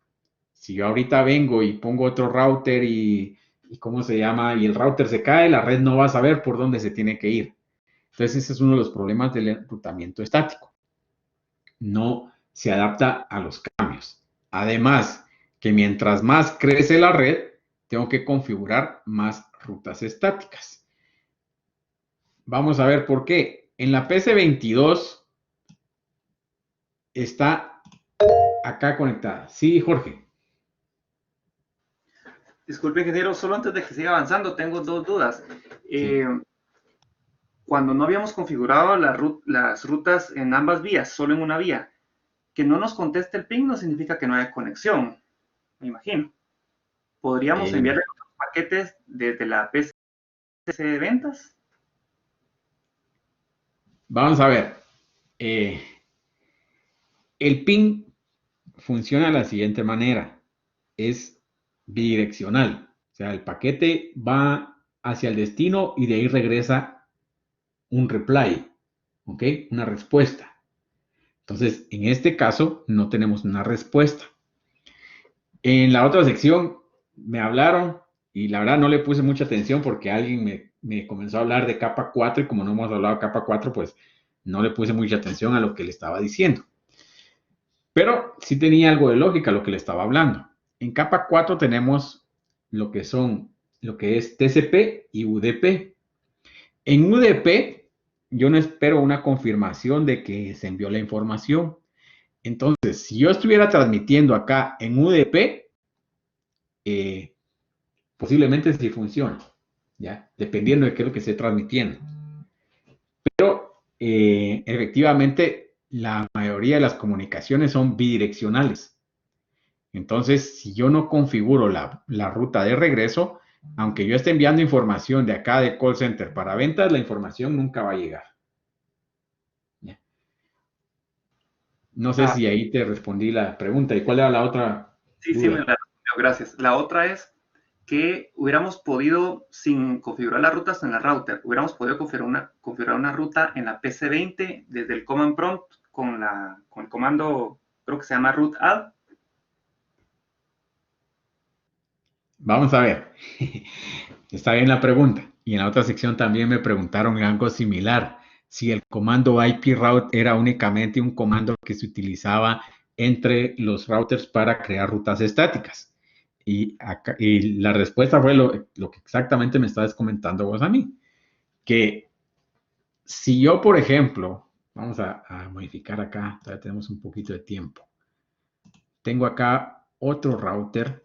Si yo ahorita vengo y pongo otro router y ¿cómo se llama? Y el router se cae, la red no va a saber por dónde se tiene que ir. Entonces ese es uno de los problemas del enrutamiento estático. No se adapta a los cambios. Además, que mientras más crece la red, tengo que configurar más rutas estáticas. Vamos a ver por qué. En la PC22 está acá conectada. Sí, Jorge. Disculpe, ingeniero, solo antes de que siga avanzando, tengo dos dudas. Cuando no habíamos configurado las rutas en ambas vías, solo en una vía, que no nos conteste el ping no significa que no haya conexión, me imagino. ¿Podríamos enviarle los paquetes desde la PC de ventas? Vamos a ver. El ping funciona de la siguiente manera. Es bidireccional. O sea, el paquete va hacia el destino y de ahí regresa un reply. ¿Ok? Una respuesta. Entonces, en este caso, no tenemos una respuesta. En la otra sección me hablaron y la verdad no le puse mucha atención porque alguien me comenzó a hablar de capa 4 y como no hemos hablado de capa 4, pues no le puse mucha atención a lo que le estaba diciendo. Pero sí tenía algo de lógica lo que le estaba hablando. En capa 4 tenemos lo que es TCP y UDP. En UDP yo no espero una confirmación de que se envió la información. Entonces, si yo estuviera transmitiendo acá en UDP, posiblemente sí funcione, ¿ya? Dependiendo de qué es lo que esté transmitiendo. Pero efectivamente, la mayoría de las comunicaciones son bidireccionales. Entonces, si yo no configuro la ruta de regreso, aunque yo esté enviando información de acá de call center para ventas, la información nunca va a llegar. ¿Ya? No sé si ahí te respondí la pregunta. ¿Y cuál era la otra? Sí, sí, me la respondió, gracias. La otra es que hubiéramos podido, sin configurar las rutas en la router, hubiéramos podido configurar una ruta en la PC20 desde el command prompt con el comando, creo que se llama root add. Vamos a ver. Está bien la pregunta. Y en la otra sección también me preguntaron algo similar. Si el comando IP route era únicamente un comando que se utilizaba entre los routers para crear rutas estáticas. Y la respuesta fue lo que exactamente me estabas comentando vos a mí. Que si yo, por ejemplo, vamos a modificar acá, todavía tenemos un poquito de tiempo. Tengo acá otro router.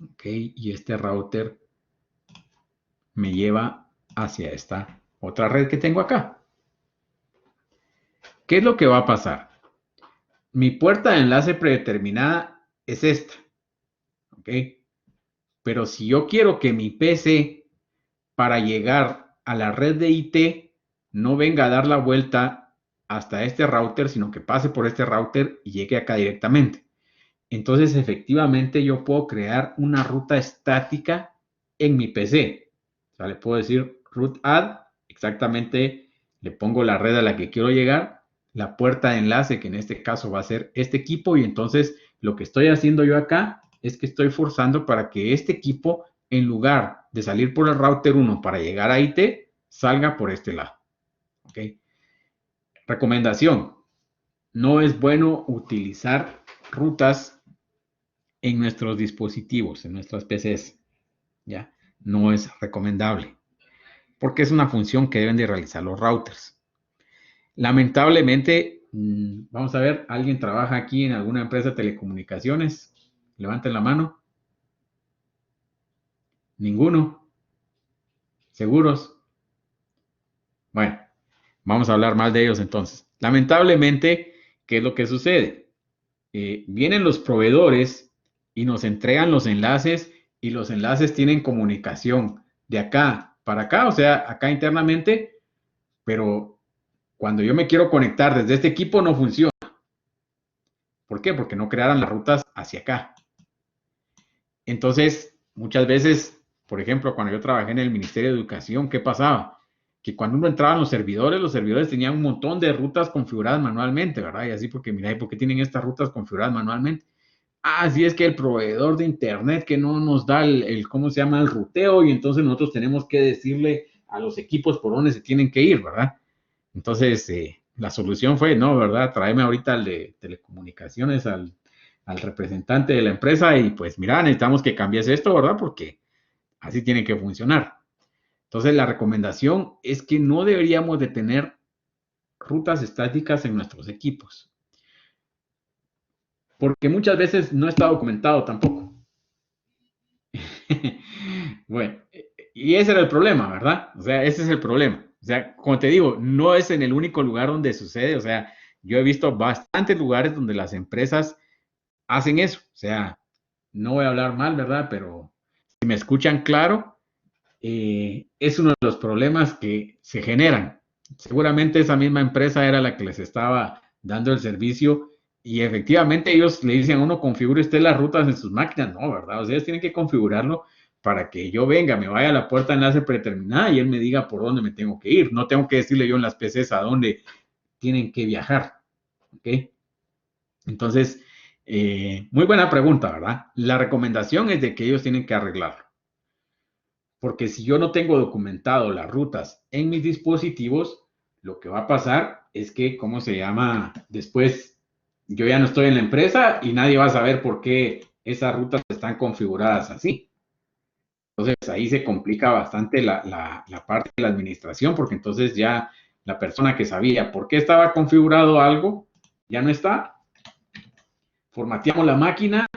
Ok, y este router me lleva hacia esta otra red que tengo acá. ¿Qué es lo que va a pasar? Mi puerta de enlace predeterminada es esta. ¿Ok? Pero si yo quiero que mi PC para llegar a la red de IT no venga a dar la vuelta hasta este router, sino que pase por este router y llegue acá directamente. Entonces, efectivamente, yo puedo crear una ruta estática en mi PC. O sea, le puedo decir root add, exactamente le pongo la red a la que quiero llegar, la puerta de enlace, que en este caso va a ser este equipo, y entonces lo que estoy haciendo yo acá es que estoy forzando para que este equipo, en lugar de salir por el router 1 para llegar a IT, salga por este lado. ¿Ok? Recomendación: no es bueno utilizar rutas en nuestros dispositivos, en nuestras PCs, ¿ya? No es recomendable, porque es una función que deben de realizar los routers. Lamentablemente, vamos a ver, ¿alguien trabaja aquí en alguna empresa de telecomunicaciones? Levanten la mano. Ninguno. ¿Seguros? Bueno, vamos a hablar más de ellos entonces. Lamentablemente, ¿qué es lo que sucede? Vienen los proveedores y nos entregan los enlaces y los enlaces tienen comunicación de acá para acá, o sea, acá internamente, pero cuando yo me quiero conectar desde este equipo no funciona. ¿Por qué? Porque no crearon las rutas hacia acá. Entonces, muchas veces, por ejemplo, cuando yo trabajé en el Ministerio de Educación, ¿qué pasaba? Que cuando uno entraba en los servidores tenían un montón de rutas configuradas manualmente, ¿verdad? Y así porque, mira, ¿y por qué tienen estas rutas configuradas manualmente? Ah, sí, es que el proveedor de internet que no nos da ¿cómo se llama? El ruteo, y entonces nosotros tenemos que decirle a los equipos por dónde se tienen que ir, ¿verdad? Entonces, la solución fue, no, ¿verdad? Tráeme ahorita al de telecomunicaciones, al representante de la empresa y pues mira, necesitamos que cambies esto, ¿verdad? Porque así tiene que funcionar. Entonces, la recomendación es que no deberíamos de tener rutas estáticas en nuestros equipos, porque muchas veces no está documentado tampoco. Bueno, y ese era el problema, ¿verdad? O sea, ese es el problema. O sea, como te digo, no es en el único lugar donde sucede. O sea, yo he visto bastantes lugares donde las empresas hacen eso. O sea, no voy a hablar mal, ¿verdad? Pero si me escuchan claro, es uno de los problemas que se generan. Seguramente esa misma empresa era la que les estaba dando el servicio y efectivamente ellos le dicen a uno, configure usted las rutas en sus máquinas. No, ¿verdad? Ustedes tienen que configurarlo para que yo venga, me vaya a la puerta de enlace predeterminada y él me diga por dónde me tengo que ir. No tengo que decirle yo en las PCs a dónde tienen que viajar. ¿Ok? Entonces, muy buena pregunta, ¿verdad? La recomendación es de que ellos tienen que arreglarlo. Porque si yo no tengo documentado las rutas en mis dispositivos, lo que va a pasar es que, ¿cómo se llama? Después yo ya no estoy en la empresa y nadie va a saber por qué esas rutas están configuradas así. Entonces ahí se complica bastante la parte de la administración, porque entonces ya la persona que sabía por qué estaba configurado algo ya no está. Formateamos la máquina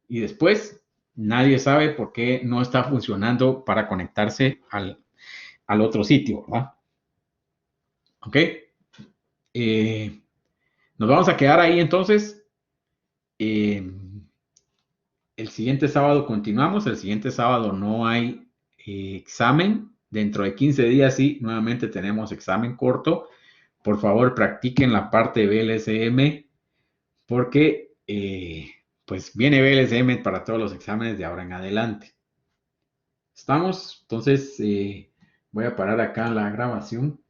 y después nadie sabe por qué no está funcionando para conectarse al otro sitio, ¿verdad? ¿Ok? Nos vamos a quedar ahí entonces. El siguiente sábado continuamos. El siguiente sábado no hay examen. Dentro de 15 días sí, nuevamente tenemos examen corto. Por favor, practiquen la parte BLSM porque pues viene BLSM para todos los exámenes de ahora en adelante. ¿Estamos? Entonces voy a parar acá la grabación.